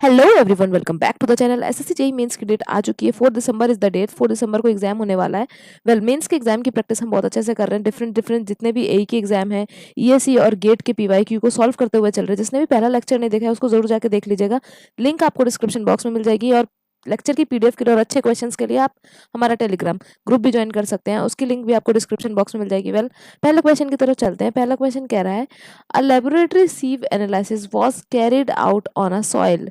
Hello everyone, welcome back to the channel. SSC JEE mains की date आ चुकी है। 4 दिसंबर इज द डेट। 4 दिसंबर को एग्जाम होने वाला है। मेंस के एग्जाम की प्रैक्टिस हम बहुत अच्छे से कर रहे हैं। डिफरेंट जितने भी एई के एग्जाम है, ईएससी और गेट के पीवाईक्यू को सॉल्व करते हुए चल रहे हैं। जिसने भी पहला लेक्चर नहीं देखा है उसको जरूर जाके देख लीजिएगा। लिंक आपको डिस्क्रिप्शन बॉक्स में मिल जाएगी। और लेक्चर की पीडीएफ के लिए और अच्छे क्वेश्चंस के लिए आप हमारा टेलीग्राम ग्रुप भी ज्वाइन कर सकते हैं। उसकी लिंक भी आपको डिस्क्रिप्शन बॉक्स में मिल जाएगी। पहले क्वेश्चन की तरफ चलते हैं। पहला क्वेश्चन कह रहा है, a laboratory sieve analysis was carried out on a soil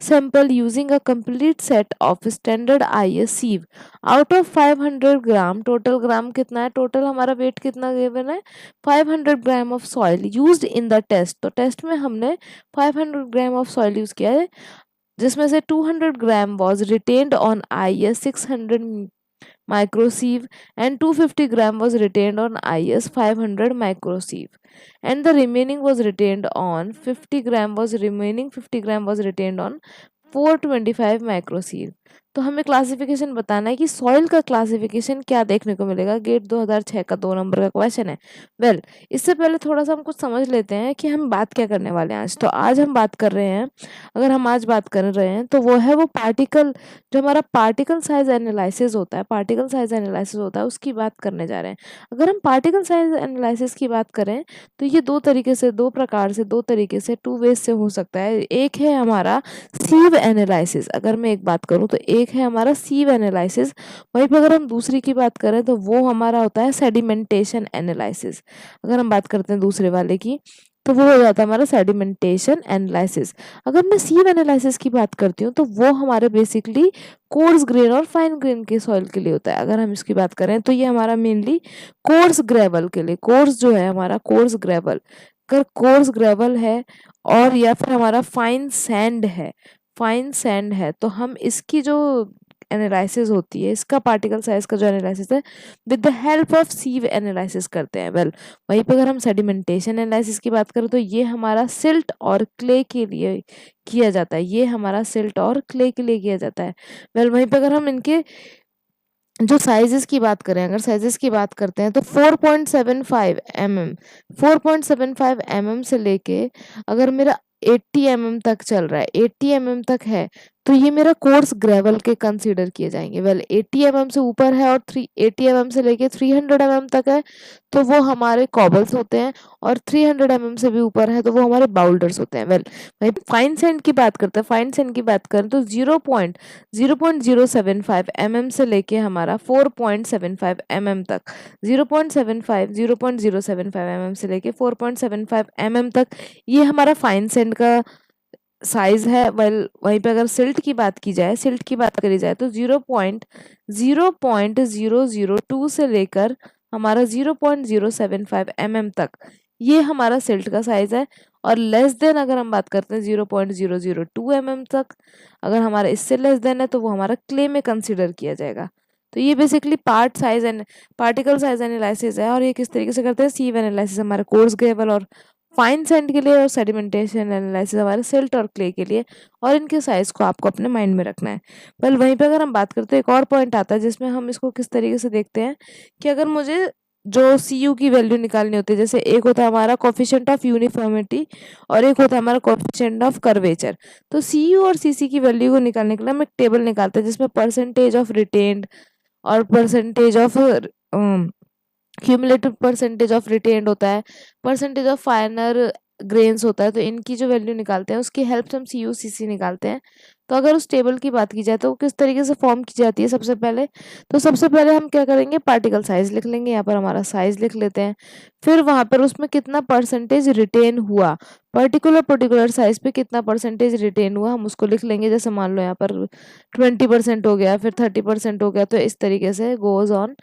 sample using a complete set of standard IS sieve. Out of 500 gram, total gram कितना है, टोटल हमारा वेट कितना गिवन है, 500 gram of soil used in the test. तो test में हमने 500 gram of soil use किया है, जिसमें से 200 gram was retained on IS 600 microsieve and 250 gram was retained on IS 500 microsieve, and the remaining was retained on 50 gram was retained on 425 microsieve। तो हमें classification बताना है कि सॉइल का क्लासिफिकेशन क्या देखने को मिलेगा। गेट 2006 का 2 नंबर का क्वेश्चन है। इससे पहले थोड़ा सा हम कुछ समझ लेते हैं कि हम बात क्या करने वाले हैं आज। तो आज हम बात कर रहे हैं, अगर हम आज बात कर रहे हैं तो वो है वो पार्टिकल, जो हमारा पार्टिकल साइज एनालिसिस होता है। पार्टिकल साइज एनालिसिस होता है, उसकी बात करने जा रहे हैं। अगर हम पार्टिकल साइज एनालिसिस की बात करें तो ये दो तरीके से, दो प्रकार से, दो तरीके से, टू वेज से हो सकता है। एक है हमारा सीव एनालिसिस। अगर मैं एक बात करूं तो एक है हमारा सीव एनालिसिस। वहीं पर अगर हम दूसरी की बात करें तो वो हमारा होता है सेडिमेंटेशन एनालिसिस। अगर हम बात करते हैं दूसरे वाले की तो वो हो जाता है हमारा सेडिमेंटेशन एनालिसिस। अगर मैं सीव एनालिसिस की बात करती हूँ तो वो हमारे बेसिकली कोर्स ग्रेन और फाइन ग्रेन के सॉइल के लिए होता है। अगर हम इसकी बात करें तो ये हमारा मेनली कोर्स ग्रेवल के लिए, कोर्स जो है हमारा कोर्स ग्रेवल, अगर कोर्स ग्रेवल है और या फिर हमारा फाइन सैंड है, फाइन सैंड है, तो हम इसकी जो एनालिसिस होती है, इसका पार्टिकल साइज का जो एनालिसिस है, with the help of sieve analysis करते हैं। वहीं पे अगर हम सेडिमेंटेशन एनालिसिस की बात करें तो ये हमारा सिल्ट और क्ले के लिए किया जाता है। ये हमारा सिल्ट और क्ले के लिए किया जाता है। वहीं पे अगर हम इनके जो साइजेस की बात करें, अगर साइजेस की बात करते हैं तो 4.75 mm, 4.75 mm से लेके अगर मेरा 80 mm तक चल रहा है, 80 mm तक है, तो ये मेरा कोर्स ग्रेवल के कंसीडर किए जाएंगे। 80 mm से ऊपर है और 80 mm से लेके 300 mm तक है तो वो हमारे कॉबल्स होते हैं, और 300 mm से भी ऊपर है तो वो हमारे बाउल्डर्स होते हैं। वही फाइन सैंड की बात करते हैं। फाइन सैंड की बात करें तो 0.075 mm से लेके हमारा 4.75 mm तक, 0.075 mm से लेके 4.75 mm तक ये हमारा फाइन सैंड का साइज है। वहीं पे अगर सिल्ट की बात की जाए, सिल्ट की बात करी जाए तो 0.002 से लेकर हमारा 0.075 mm तक ये हमारा सिल्ट का साइज है। और लेस देन अगर हम बात करते हैं 0.002 mm तक, अगर हमारा इससे लेस देन है तो वो हमारा क्ले में कंसीडर किया जाएगा। तो ये basically part size and particle size analysis है। और ये किस तरीके से करते हैं, सीव एनालिसिस हमारे कोर्स ग्रेवल और फाइन सैंड के लिए, और सेडिमेंटेशन एनालिसिस हमारे सिल्ट और क्ले के लिए। और इनके साइज को आपको अपने माइंड में रखना है। वहीं पे अगर हम बात करते हैं, एक और पॉइंट आता है जिसमें हम इसको किस तरीके से देखते हैं कि अगर मुझे जो सी यू की वैल्यू निकालनी होती है, जैसे एक होता है हमारा कोफिशिएंट ऑफ यूनिफॉर्मिटी और एक होता है हमारा कोफिशिएंट ऑफ कर्वेचर। तो सी यू और सी सी की वैल्यू को निकालने के लिए हम एक टेबल निकालते हैं जिसमें परसेंटेज ऑफ रिटेन्ड और percentage of cumulative percentage of retained होता है, परसेंटेज ऑफ फाइनर ग्रेन्स होता है। तो इनकी जो वैल्यू निकालते हैं उसकी हेल्प से हम सी यू सी सी निकालते हैं। तो अगर उस टेबल की बात की जाए तो वो किस तरीके से फॉर्म की जाती है, सबसे पहले तो सबसे पहले हम क्या करेंगे, पार्टिकल साइज लिख लेंगे। यहाँ पर हमारा साइज लिख लेते हैं। फिर वहां पर उसमें कितना परसेंटेज रिटेन हुआ, पर्टिकुलर साइज पे कितना परसेंटेज रिटेन हुआ, हम उसको लिख लेंगे। जैसे मान लो यहाँ पर 20% हो गया, फिर 30% हो गया, तो इस तरीके से गोज ऑन।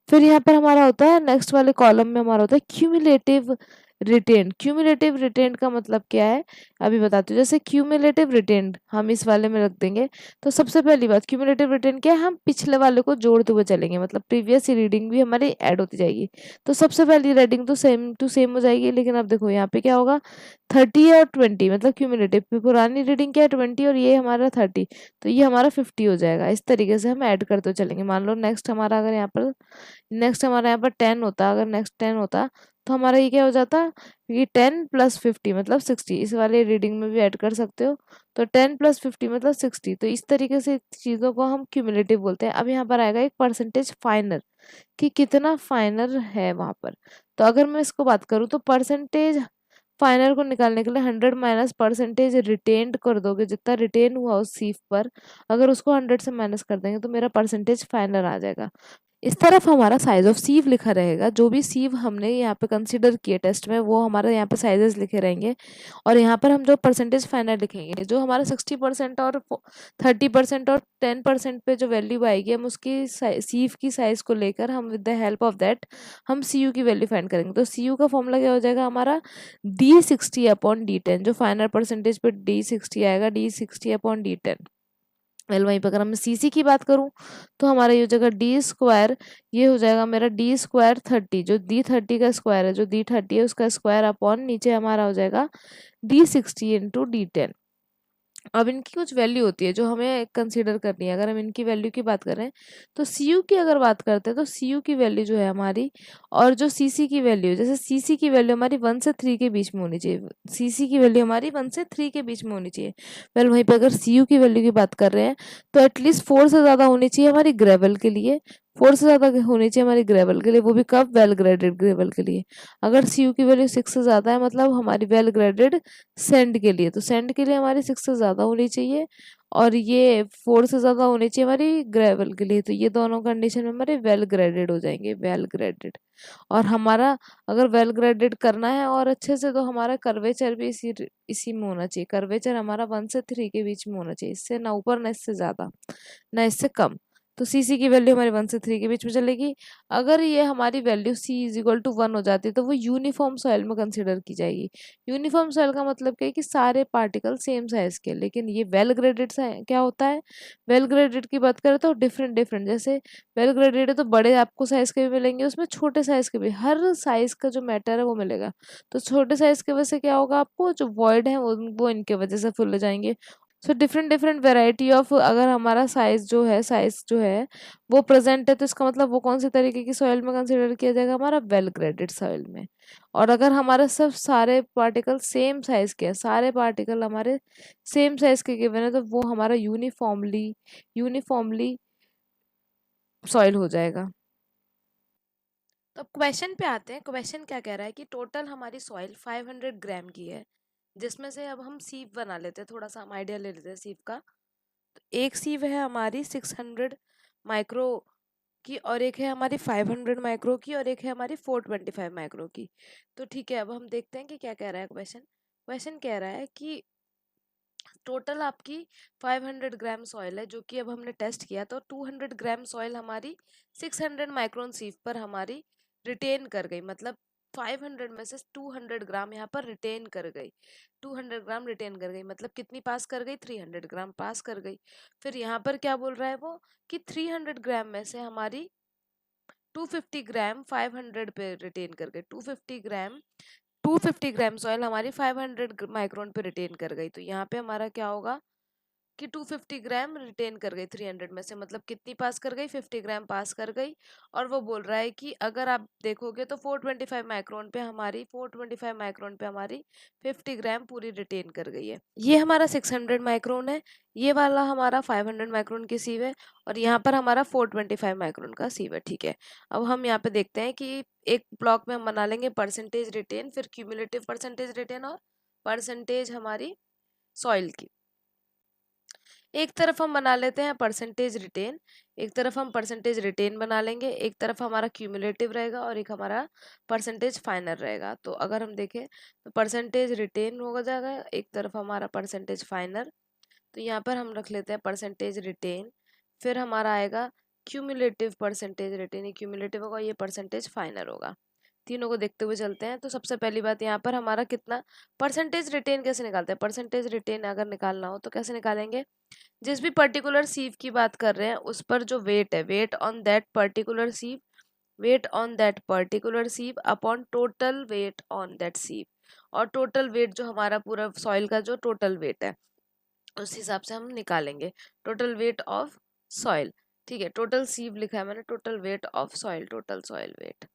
फिर यहाँ पर हमारा होता है नेक्स्ट वाले कॉलम में हमारा होता है क्यूमुलेटिव रिटेंड। क्यूमुलेटिव रिटेंड का मतलब क्या है अभी बताती हूँ। जैसे क्यूमुलेटिव रिटेंड हम इस वाले में रख देंगे। तो सबसे पहली बात, क्यूमुलेटिव रिटेंड क्या है, हम पिछले वाले को जोड़ते हुए चलेंगे, मतलब प्रीवियस रीडिंग भी हमारी ऐड होती जाएगी। तो सबसे पहली रीडिंग तो सेम टू सेम हो जाएगी, लेकिन अब देखो यहाँ पे क्या होगा, 30 और 20, मतलब क्यूमुलेटिव पुरानी रीडिंग क्या है 20 और ये हमारा 30, तो ये हमारा 50 हो जाएगा। इस तरीके से हम ऐड करते चलेंगे। मान लो नेक्स्ट हमारा अगर यहाँ पर 10 होता, अगर नेक्स्ट 10 होता तो हमारा ये क्या हो जाता, ये 10 + 50 मतलब 60, इस वाले रीडिंग में भी ऐड कर सकते हो। तो 10 + 50 मतलब 60। तो इस तरीके से चीज़ों को हम क्यूमुलेटिव बोलते हैं। अब यहाँ पर आएगा एक परसेंटेज फाइनल, कि कितना फाइनल है वहाँ पर। तो अगर मैं इसको बात करूँ तो परसेंटेज फाइनल को निकालने के लिए 100 माइनस परसेंटेज रिटेन्ड कर दोगे, जितना रिटेन हुआ उस सीव पर, अगर उसको 100 से माइनस कर देंगे तो मेरा परसेंटेज फाइनल आ जाएगा। इस तरफ हमारा साइज ऑफ सीव लिखा रहेगा, जो भी सीव हमने यहाँ पे कंसीडर किए टेस्ट में वो हमारे यहाँ पे साइजेस लिखे रहेंगे। और यहाँ पर हम जो परसेंटेज फाइनल लिखेंगे, जो हमारा 60% और 30% और 10% पे जो वैल्यू आएगी, हम उसकी सीव की साइज को लेकर हम with the help of that हम सी यू की वैल्यू फाइंड करेंगे। तो सी यू का फॉर्मूला क्या हो जाएगा हमारा, D60/D10, जो फाइनल परसेंटेज पे D60 आएगा, D60/D10। वेल वहीं पर अगर मैं सीसी की बात करूं तो हमारा ये हो जाएगा D², ये हो जाएगा मेरा D² 30, जो D30 का स्क्वायर है, जो D30 है उसका स्क्वायर अपॉन नीचे हमारा हो जाएगा D60 × D10। अब इनकी कुछ वैल्यू होती है जो हमें कंसीडर करनी है। अगर हम इनकी वैल्यू की बात करें तो सी यू की अगर बात करते हैं तो सी यू की वैल्यू जो है हमारी, और जो सी सी की वैल्यू, जैसे सी सी की वैल्यू हमारी 1 से 3 के बीच में होनी चाहिए, सी सी की वैल्यू हमारी 1 से 3 के बीच में होनी चाहिए। वेल वहीं पर अगर सी यू की वैल्यू की बात कर रहे हैं तो एटलीस्ट 4 से ज़्यादा होनी चाहिए हमारी ग्रेवल के लिए, 4 से ज़्यादा होनी चाहिए हमारी ग्रेवल के लिए, वो भी कब, वेल ग्रेडेड ग्रेवल के लिए। अगर सी यू की वैल्यू 6 से ज़्यादा है मतलब हमारी वेल ग्रेडेड सेंड के लिए, तो सेंड के लिए हमारी 6 से ज़्यादा होनी चाहिए, और ये 4 से ज़्यादा होनी चाहिए हमारी ग्रेवल के लिए। तो ये दोनों कंडीशन में हमारे वेल ग्रेडेड हो जाएंगे, वेल ग्रेडेड। और हमारा अगर वेल ग्रेडेड करना है और अच्छे से, तो हमारा कर्वेचर भी इसी में होना चाहिए। कर्वेचर हमारा 1 से 3 के बीच में होना चाहिए, इससे ना ऊपर ना इससे ज़्यादा ना इससे कम। तो सी सी की वैल्यू हमारी 1 से 3 के बीच में चलेगी। अगर ये हमारी वैल्यू सी = 1 हो जाती है तो वो यूनिफॉर्म सॉइल में कंसिडर की जाएगी। यूनिफॉर्म सॉइल का मतलब क्या है कि सारे पार्टिकल सेम साइज के। लेकिन ये वेल ग्रेडेड क्या होता है, वेल ग्रेडेड की बात करें तो डिफरेंट डिफरेंट, जैसे वेल ग्रेडेड है तो बड़े आपको साइज के भी मिलेंगे, उसमें छोटे साइज के भी, हर साइज का जो मैटर है वो मिलेगा। तो छोटे साइज की वजह से क्या होगा, आपको जो वॉइड है वो इनके वजह से फुल हो जाएंगे। So different different variety of, अगर हमारा साइज जो है वो प्रेजेंट है तो इसका मतलब वो कौन सी तरीके की सॉइल में कंसिडर किया जाएगा, हमारा वेल ग्रेडेड सॉइल में। और अगर हमारे सब सारे पार्टिकल सेम साइज के हैं, सारे पार्टिकल हमारे सेम साइज के गिवन है, तो वो हमारा यूनिफॉर्मली सॉइल हो जाएगा। तो अब क्वेश्चन पे आते हैं। क्वेश्चन क्या कह रहा है कि टोटल हमारी सॉइल 500 ग्राम की है, जिसमें से अब हम सीव बना लेते हैं, थोड़ा सा हम आइडिया ले लेते हैं सीव का। एक सीव है हमारी 600 माइक्रो की, और एक है हमारी 500 माइक्रो की, और एक है हमारी 425 माइक्रो की। तो ठीक है, अब हम देखते हैं कि क्या कह रहा है क्वेश्चन। क्वेश्चन कह रहा है कि टोटल आपकी 500 ग्राम सॉइल है, जो कि अब हमने टेस्ट किया तो 200 ग्राम सॉइल हमारी 600 माइक्रोन सीव पर हमारी रिटेन कर गई, मतलब 500 में से 200 ग्राम यहाँ पर रिटेन कर गई। 200 ग्राम रिटेन कर गई मतलब कितनी पास कर गई, 300 ग्राम पास कर गई। फिर यहाँ पर क्या बोल रहा है वो, कि 300 ग्राम में से हमारी 250 ग्राम 500 पे रिटेन कर गए। 250 ग्राम सॉइल हमारी 500 माइक्रोन पे रिटेन कर गई। तो यहाँ पे हमारा क्या होगा कि 250 ग्राम रिटेन कर गई 300 में से, मतलब कितनी पास कर गई, 50 ग्राम पास कर गई। और वो बोल रहा है कि अगर आप देखोगे तो 425 माइक्रोन पे हमारी 50 ग्राम पूरी रिटेन कर गई है। ये हमारा 600 माइक्रोन है, ये वाला हमारा 500 माइक्रोन की सीव है, और यहाँ पर हमारा 425 माइक्रोन का सीव है। ठीक है, अब हम यहाँ पे देखते हैं कि एक ब्लॉक में हम बना लेंगे परसेंटेज रिटेन, फिर क्यूमुलेटिव परसेंटेज रिटेन, और परसेंटेज हमारी सॉइल की। एक तरफ हम बना लेते हैं परसेंटेज रिटेन, एक तरफ हम परसेंटेज रिटेन बना लेंगे, एक तरफ हमारा क्यूमुलेटिव रहेगा और एक हमारा परसेंटेज फाइनल रहेगा। तो अगर हम देखें तो परसेंटेज रिटेन हो जाएगा, एक तरफ हमारा परसेंटेज फाइनल। तो यहाँ पर हम रख लेते हैं परसेंटेज रिटेन, फिर हमारा आएगा क्यूमुलेटिव परसेंटेज रिटेन, ये क्यूमुलेटिव होगा, ये परसेंटेज फाइनल होगा। तीनों को देखते हुए चलते हैं। तो सबसे पहली बात यहाँ पर हमारा कितना परसेंटेज रिटेन कैसे निकालते हैं, परसेंटेज रिटेन अगर निकालना हो तो कैसे निकालेंगे, जिस भी पर्टिकुलर सीव की बात कर रहे हैं उस पर जो वेट है, weight on that particular sieve, weight on that particular sieve upon total weight on that sieve. और टोटल वेट जो हमारा पूरा सॉइल का जो टोटल वेट है उस हिसाब से हम निकालेंगे टोटल वेट ऑफ सॉइल। ठीक है, टोटल सीव लिखा है मैंने, total weight of soil, total soil weight.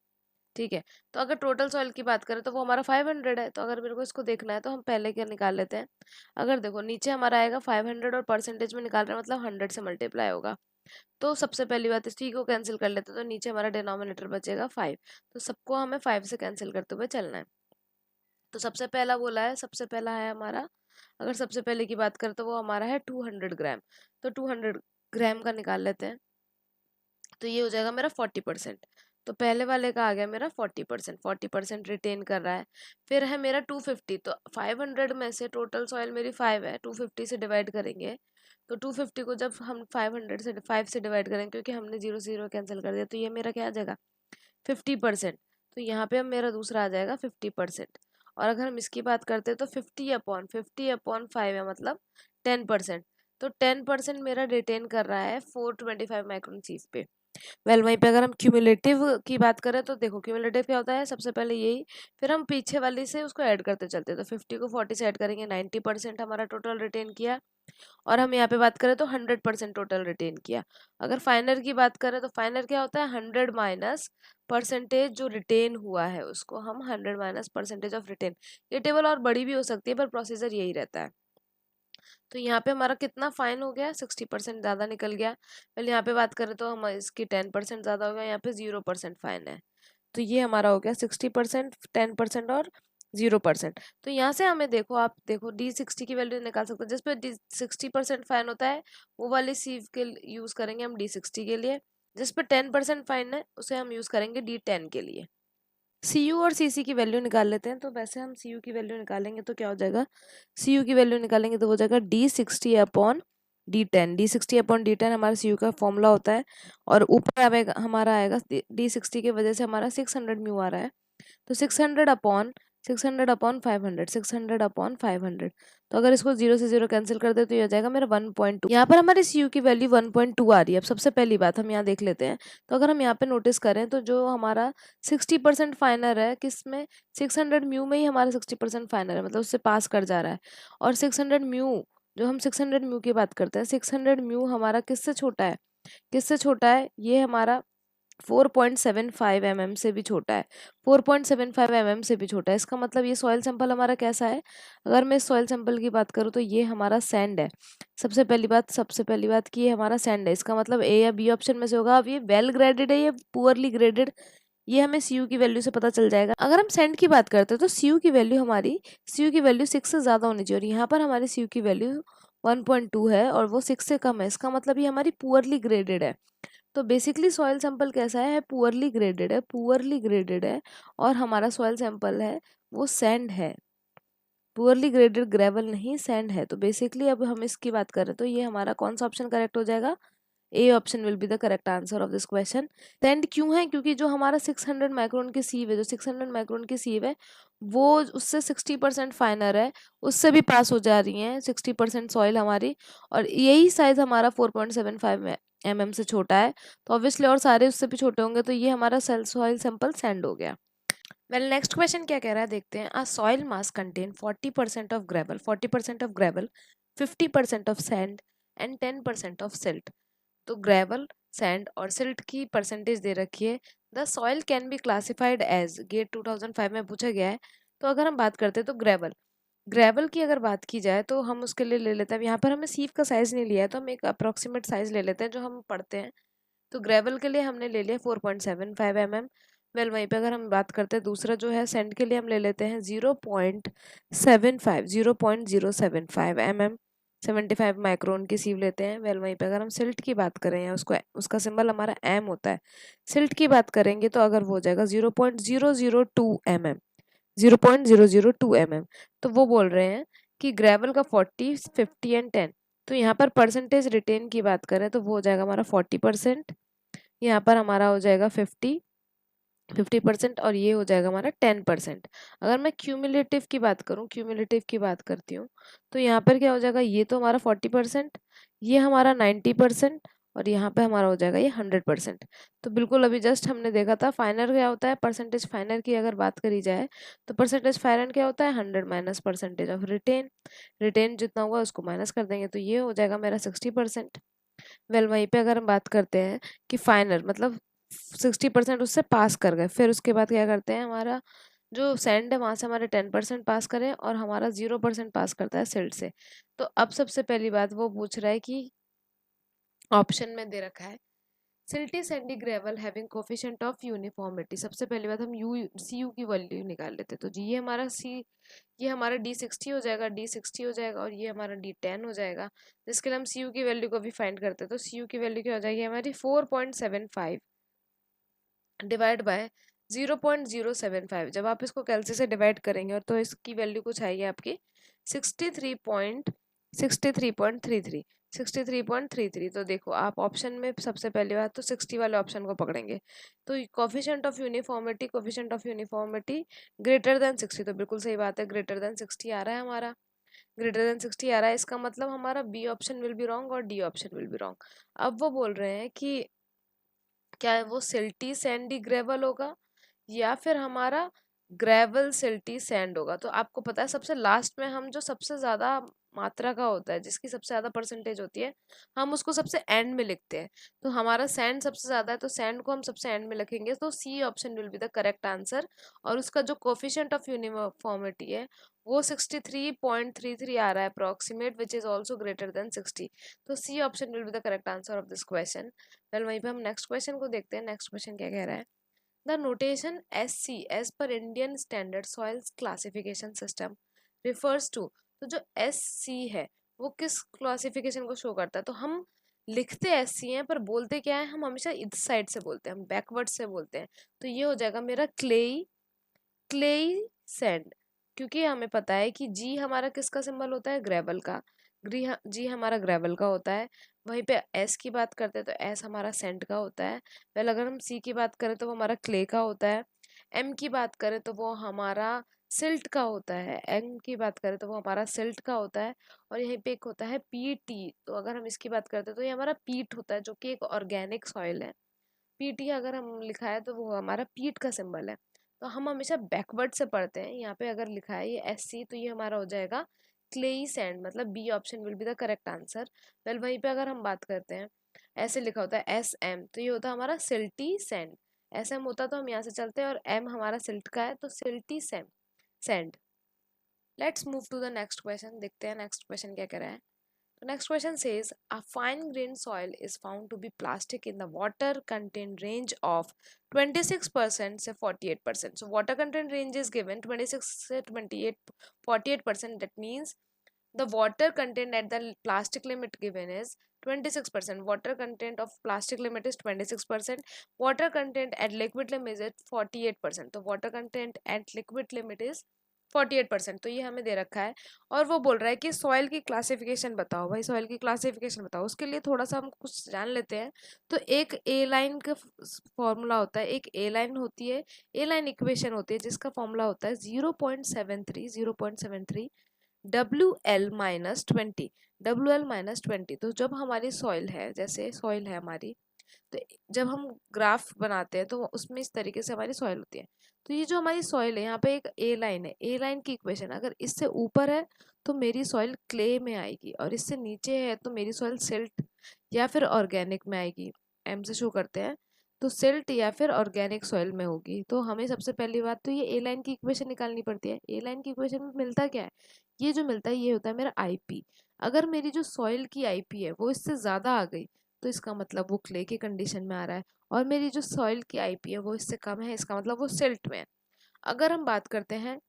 ठीक है। तो अगर टोटल सॉइल की बात करें तो वो हमारा 500 है। तो अगर मेरे को इसको देखना है तो हम पहले क्या निकाल लेते हैं। अगर देखो नीचे हमारा आएगा 500 और परसेंटेज में निकाल रहे हैं मतलब 100 से मल्टीप्लाई होगा। तो सबसे पहली बात इस टी को कैंसिल कर लेते हैं तो नीचे हमारा डिनोमिनेटर बचेगा 5। तो सबको हमें 5 से कैंसिल करते हुए चलना है। तो सबसे पहला बोला है, सबसे पहला है हमारा, अगर सबसे पहले की बात करें तो वो हमारा है 200 ग्राम। तो 200 ग्राम का निकाल लेते हैं। तो ये हो जाएगा मेरा 40%। तो पहले वाले का आ गया मेरा 40%, 40% रिटेन कर रहा है। फिर है मेरा 250। तो 500 में से टोटल सॉइल मेरी 5 है, 250 से डिवाइड करेंगे। तो 250 को जब हम 500 से 5 से डिवाइड करेंगे, क्योंकि हमने 0 0 कैंसिल कर दिया, तो ये मेरा क्या आ जाएगा 50%। तो यहाँ पे अब मेरा दूसरा आ जाएगा 50%। और अगर हम इसकी बात करते हैं तो 50/5 है मतलब 10%। तो 10% मेरा रिटेन कर रहा है 425 माइक्रोन सीव पे। वहीं पे अगर हम क्यूमुलेटिव की बात करें तो देखो क्यूमुलेटिव क्या होता है, सबसे पहले यही, फिर हम पीछे वाली से उसको ऐड करते चलते हैं। तो 50 को 40 से ऐड करेंगे, 90% हमारा टोटल रिटेन किया। और हम यहाँ पे बात करें तो 100% टोटल रिटेन किया। अगर फाइनल की बात करें तो फाइनल क्या होता है 100 माइनस परसेंटेज जो रिटेन हुआ है उसको हम 100 माइनस परसेंटेज ऑफ रिटेन। ये टेबल और बड़ी भी हो सकती है पर प्रोसीजर यही रहता है। तो यहाँ पे हमारा कितना फाइन हो गया 60% ज़्यादा निकल गया। पहले यहाँ पे बात करें तो हम इसकी 10% ज़्यादा हो गया, यहाँ पे 0% फाइन है। तो ये हमारा हो गया 60%, 10% और 0%। तो यहाँ से हमें देखो, आप देखो D60 की वैल्यू निकाल सकते हैं। जिस पे D60% फाइन होता है वो वाली सीव के यूज़ करेंगे हम D60 के लिए। जिस पे 10% फाइन है उसे हम यूज़ करेंगे D10 के लिए। CU और CC की वैल्यू निकाल लेते हैं। तो वैसे हम CU की वैल्यू निकालेंगे तो क्या हो जाएगा, CU की वैल्यू निकालेंगे तो हो जाएगा D60/D10। D60/D10 हमारा CU का फॉर्मूला होता है। और ऊपर आएगा हमारा आएगा D60 की वजह से हमारा 600 म्यू आ रहा है। तो 600/500, 600/500। तो अगर इसको 0 से 0 कैंसिल कर दे तो ये हो जाएगा मेरा 1.2। यहाँ पर हमारी CU की वैल्यू 1.2 आ रही है। अब सबसे पहली बात हम यहाँ देख लेते हैं। तो अगर हम यहाँ पे नोटिस करें तो जो हमारा 60% फाइनर है किसमें, 600 म्यू में ही हमारा 60% फाइनर है, मतलब उससे पास कर जा रहा है। और 600 म्यू, जो हम 600 म्यू की बात करते हैं, 600 म्यू हमारा किससे छोटा है, किससे छोटा है, ये हमारा 4.75 mm से भी छोटा है। 4.75 mm से भी छोटा है। इसका मतलब ये सॉइल सैंपल हमारा कैसा है, अगर मैं सॉइल सैंपल की बात करूँ तो ये हमारा सैंड है। सबसे पहली बात कि ये हमारा सैंड है। इसका मतलब ए या बी ऑप्शन में से होगा। अब ये वेल ग्रेडेड है या पुअरली ग्रेडेड, ये हमें CU की वैल्यू से पता चल जाएगा। अगर हम सैंड की बात करते हैं तो CU की वैल्यू हमारी, CU की वैल्यू 6 से ज़्यादा होनी चाहिए। और यहाँ पर हमारी CU की वैल्यू 1.2 है और वो 6 से कम है। इसका मतलब ये हमारी पुअरली ग्रेडेड है। तो बेसिकली सॉइल सैंपल कैसा है, पुअरली ग्रेडेड है, पुअरली ग्रेडेड है। और हमारा सॉइल सैंपल है वो सैंड है, पुअरली ग्रेडेड ग्रेवल नहीं सैंड है। तो बेसिकली अब हम इसकी बात करें तो ये हमारा कौन सा ऑप्शन करेक्ट हो जाएगा, A option will be the correct answer of this question. Sand क्यों है, क्योंकि जो हमारा 600 माइक्रोन की सीव है, जो 600 माइक्रोन की सीव है वो उससे 60% फाइनर है, उससे भी पास हो जा रही है 60% सॉइल हमारी। और यही साइज हमारा 4.75 mm से छोटा है। तो ऑब्वियसली और सारे उससे भी छोटे होंगे। तो ये हमारा सेल सॉइल सैंपल सैंड हो गया। वेल नेक्स्ट क्वेश्चन क्या कह रहा है देखते हैं। A soil mass contain 40% of gravel, 40% of gravel, 50% of sand and 10% of silt. तो ग्रेवल, सैंड और सिल्ट की परसेंटेज दे रखी है। The soil can be classified as, GATE 2005 में पूछा गया है। तो अगर हम बात करते हैं तो ग्रेवल, ग्रेवल की अगर बात की जाए तो हम उसके लिए ले लेते हैं, यहाँ पर हमें सीव का साइज नहीं लिया है तो हम एक अप्रोक्सीमेट साइज ले लेते हैं जो हम पढ़ते हैं। तो ग्रेवल के लिए हमने ले लिया 4.75 mm। वेल वहीं पे अगर हम बात करते हैं दूसरा जो है सैंड के लिए हम ले लेते हैं 0.075 mm, 75 माइक्रोन की सीव लेते हैं। वेल वहीं पे अगर हम सिल्ट की बात करें या उसको, उसका सिंबल हमारा एम होता है, सिल्ट की बात करेंगे तो अगर वो हो जाएगा 0.002 mm, 0.002 mm। तो वो बोल रहे हैं कि ग्रेवल का 40, 50 एंड 10। तो यहाँ पर परसेंटेज रिटेन की बात करें तो वो हो जाएगा हमारा 40%, यहाँ पर हमारा हो जाएगा 50% और ये हो जाएगा हमारा 10%। अगर मैं क्यूमुलेटिव की बात करूँ, क्यूमुलेटिव की बात करती हूँ तो यहाँ पर क्या हो जाएगा, ये तो हमारा 40%, ये हमारा 90% और यहाँ पे हमारा हो जाएगा ये 100%। तो बिल्कुल अभी जस्ट हमने देखा था फाइनल क्या होता है, परसेंटेज फाइनल की अगर बात करी जाए तो परसेंटेज फाइनल क्या होता है 100 minus percentage of retain. Retain जितना हुआ उसको माइनस कर देंगे तो ये हो जाएगा मेरा 60%। वेल वहीं पे अगर हम बात करते हैं कि फाइनल मतलब 60% उससे पास कर गए। फिर उसके बाद क्या करते हैं, हमारा जो सैंड है वहां से हमारे 10% पास करें और हमारा 0% पास करता है सिल्ट से। तो अब सबसे पहली बात वो पूछ रहा है कि ऑप्शन में दे रखा है silty Sandy gravel having coefficient of uniformity. सबसे पहली बात हम यू सी यू की वैल्यू निकाल लेते हैं। तो जी ये हमारा सी, ये हमारा D60 हो जाएगा, D60 हो जाएगा और ये हमारा D10 हो जाएगा, जिसके लिए हम सी यू की वैल्यू को भी फाइंड करते हैं। तो सी यू की वैल्यू क्या हो जाएगी हमारी 4.75 डिवाइड बाय 0.075। जब आप इसको कैलसी से डिवाइड करेंगे और तो इसकी वैल्यू कुछ आएगी आपकी 63.33 63.33। तो देखो आप ऑप्शन में सबसे पहली बात तो 60 वाले ऑप्शन को पकड़ेंगे। तो coefficient of uniformity greater than 60, तो बिल्कुल सही बात है, ग्रेटर देन 60 आ रहा है हमारा, ग्रेटर देन 60 आ रहा है। इसका मतलब हमारा B option will be wrong और D option will be wrong. अब वो बोल रहे हैं कि क्या वो सिल्टी सैंडी ग्रेवल होगा या फिर हमारा ग्रेवल सिल्टी सैंड होगा। तो आपको पता है सबसे लास्ट में हम जो सबसे ज्यादा मात्रा का होता है, जिसकी सबसे ज्यादा परसेंटेज होती है, हम उसको सबसे एंड में लिखते हैं। तो हमारा सैंड सबसे ज्यादा है तो सैंड को हम सबसे एंड में लिखेंगे। तो C option will be the correct answer. और उसका जो कोफिशिएंट ऑफ यूनिफॉर्मिटी है वो 63.33 आ रहा है approximate, which is also greater than 60। तो C option will be the correct answer of this question. Well वहीं पे हम नेक्स्ट क्वेश्चन को देखते हैं। नेक्स्ट क्वेश्चन क्या कह रहा है, the notation SC as per Indian Standard Soils Classification System refers to। तो जो SC है वो किस क्लासिफिकेशन को शो करता है। तो हम लिखते SC हैं पर बोलते क्या है, हम हमेशा इस साइड से बोलते हैं, हम बैकवर्ड से बोलते हैं। तो ये हो जाएगा मेरा क्लेई सैंड, क्योंकि हमें पता है कि जी हमारा किसका सिंबल होता है, ग्रेवल का। जी हमारा ग्रेवल का होता है। वहीं पे एस की बात करते हैं तो एस हमारा सेंट का होता है। वेल अगर हम सी की बात करें तो वो हमारा क्ले का होता है। एम की बात करें तो वो हमारा सिल्ट का होता है। एम की बात करें तो वो हमारा सिल्ट का होता है। और यहीं पे एक होता है पीटी। तो अगर हम इसकी बात करते हैं तो ये हमारा पीट होता है, जो कि एक ऑर्गेनिक सॉइल है। पीटी अगर हम लिखा है तो वो हमारा पीट का सिंबल है। तो हम हमेशा बैकवर्ड से पढ़ते हैं। यहाँ पे अगर लिखा है ये SC तो ये हमारा हो जाएगा क्लेई सैंड, मतलब B option will be the correct answer. Well वहीं पे अगर हम बात करते हैं, ऐसे लिखा होता है SM तो ये होता है हमारा सिल्टी सैंड। SM होता तो हम यहाँ से चलते हैं और M हमारा सिल्ट का है तो silty sand. Let's move to the next question, देखते हैं नेक्स्ट क्वेश्चन क्या कह रहा है। The next question says a fine grained soil is found to be plastic in the water content range of 26% से 48%. So water content range is given 26 से 28 48%. That means the water content at the plastic limit given is 26%. Water content of plastic limit is 26%. Water content at liquid limit is 48%. तो water content at liquid limit is 48%। तो ये हमें दे रखा है और वो बोल रहा है कि सॉइल की क्लासिफिकेशन बताओ। भाई सॉइल की क्लासिफिकेशन बताओ, उसके लिए थोड़ा सा हम कुछ जान लेते हैं। तो एक ए लाइन का फॉर्मूला होता है, एक ए लाइन होती है, ए लाइन इक्वेशन होती है जिसका फॉर्मूला होता है 0.73 WL-20 WL-20। तो जब हमारी सॉइल है, जैसे सॉइल है हमारी, तो जब हम ग्राफ बनाते हैं तो उसमें इस तरीके से हमारी सॉइल होती है। तो ये जो हमारी सॉइल है, यहाँ पे एक ए लाइन है, ए लाइन की इक्वेशन अगर इससे ऊपर है तो मेरी सॉइल क्ले में आएगी और इससे नीचे है तो मेरी सॉइल सिल्ट या फिर ऑर्गेनिक में आएगी। एम से शो करते हैं तो सिल्ट या फिर ऑर्गेनिक सॉइल में होगी। तो हमें सबसे पहली बात तो ये ए लाइन की इक्वेशन निकालनी पड़ती है। ए लाइन की इक्वेशन में मिलता क्या है, ये जो मिलता है ये होता है मेरा IP। अगर मेरी जो सॉइल की IP है वो इससे ज़्यादा आ गई तो इसका मतलब वो क्ले के कंडीशन में आ रहा है, और मेरी जो सॉइल की IP है वो इससे कम है, इसका मतलब वो सिल्ट में है। अगर हम बात करते हैं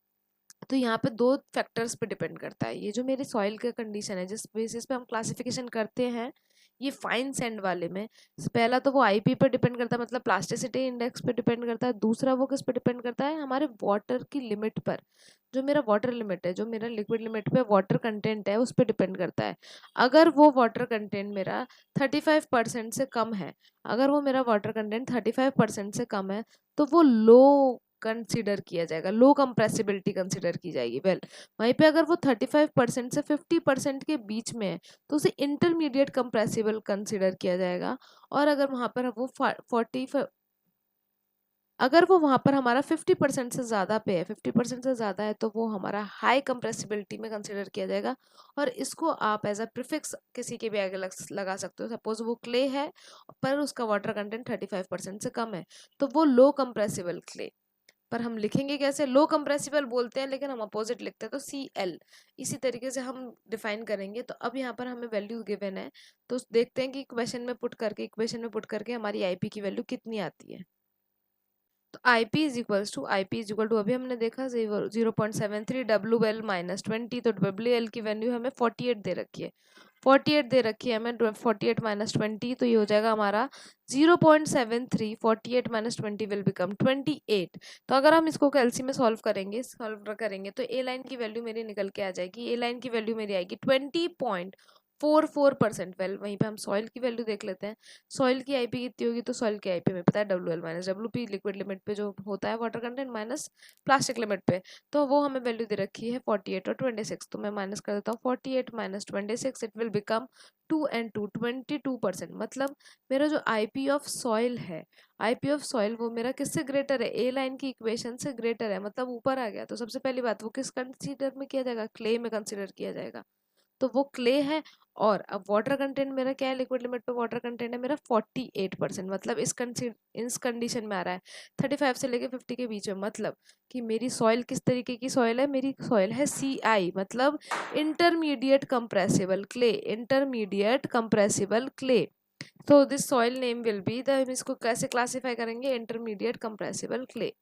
तो यहाँ पे दो फैक्टर्स पे डिपेंड करता है। ये जो मेरी सॉइल का कंडीशन है जिस बेसिस पे हम क्लासिफिकेशन करते हैं ये फाइन सैंड वाले में, पहला तो वो IP पे डिपेंड करता है, मतलब प्लास्टिसिटी इंडेक्स पे डिपेंड करता है। दूसरा वो किस पे डिपेंड करता है, हमारे वाटर की लिमिट पर। जो मेरा वाटर लिमिट है, जो मेरा लिक्विड लिमिट पे वाटर कंटेंट है उस पर डिपेंड करता है। अगर वो वाटर कंटेंट मेरा 35% से कम है, अगर वो मेरा वाटर कंटेंट 35% से कम है तो वो लो कंसिडर किया जाएगा, लो कंप्रेसिबिलिटी कंसिडर की जाएगी। वेल वहीं पे अगर वो 35% से 50% के बीच में है तो उसे इंटरमीडिएट कंप्रेसिबल कंसिडर किया जाएगा। और अगर वहां पर वो 40 अगर वो वहाँ पर हमारा 50% से ज़्यादा पे है, 50% से ज़्यादा है, तो वो हमारा हाई कंप्रेसिबिलिटी में कंसिडर किया जाएगा। और इसको आप एज अ प्रिफिक्स किसी के भी आगे लगा सकते हो। सपोज वो क्ले है पर उसका वाटर कंटेंट 35% से कम है, तो वो लो कंप्रेसिबल क्ले। पर हम लिखेंगे कैसे? लो कंप्रेसिबल बोलते हैं लेकिन हम अपोजिट लिखते हैं, तो CL। इसी तरीके से हम डिफाइन करेंगे। तो अब यहाँ पर हमें वैल्यू गिवन है, तो देखते हैं कि इक्वेशन में पुट करके हमारी IP की वैल्यू कितनी आती है। तो IP इज इक्वल टू अभी हमने देखा 0.73 WL माइनस 20, तो WL की वैल्यू हमें 48 दे रखी है। 48 दे रखी है हमें, 48 माइनस 20, तो ये हो जाएगा हमारा 0.73। 48 माइनस 20 विल बिकम 28। तो अगर हम इसको कैलसी में सॉल्व करेंगे तो ए लाइन की वैल्यू मेरी निकल के आ जाएगी। ए लाइन की वैल्यू मेरी आएगी 20.44%। वेल वहीं पे हम सॉइल की वैल्यू देख लेते हैं। सॉइल की IP कितनी होगी? तो सॉइल की IP में पता है WL minus WP, liquid limit पे जो होता है water content, minus plastic limit पे। तो वो हमें वैल्यू दे रखी है 48 और 26। तो मैं माइनस कर देता हूँ 48 minus 26, it will become 2 and 2 22%। मतलब मेरा जो IP ऑफ सॉइल है, IP ऑफ सॉइल वो मेरा किससे ग्रेटर है? ए लाइन की इक्वेशन से ग्रेटर है, मतलब ऊपर आ गया। तो सबसे पहली बात, वो किस कंसीडर में किया जाएगा? क्ले में कंसीडर किया जाएगा। तो वो क्ले है। और अब वाटर कंटेंट मेरा क्या है? लिक्विड लिमिट पे वाटर कंटेंट है मेरा 48%। मतलब इस कंडीशन में आ रहा है 35 से लेके 50 के बीच में। मतलब कि मेरी सॉइल किस तरीके की सॉइल है? मेरी सॉइल है CI, मतलब intermediate compressible clay. Intermediate compressible clay. तो this soil name will be the, हम इसको कैसे क्लासिफाई करेंगे? Intermediate compressible clay.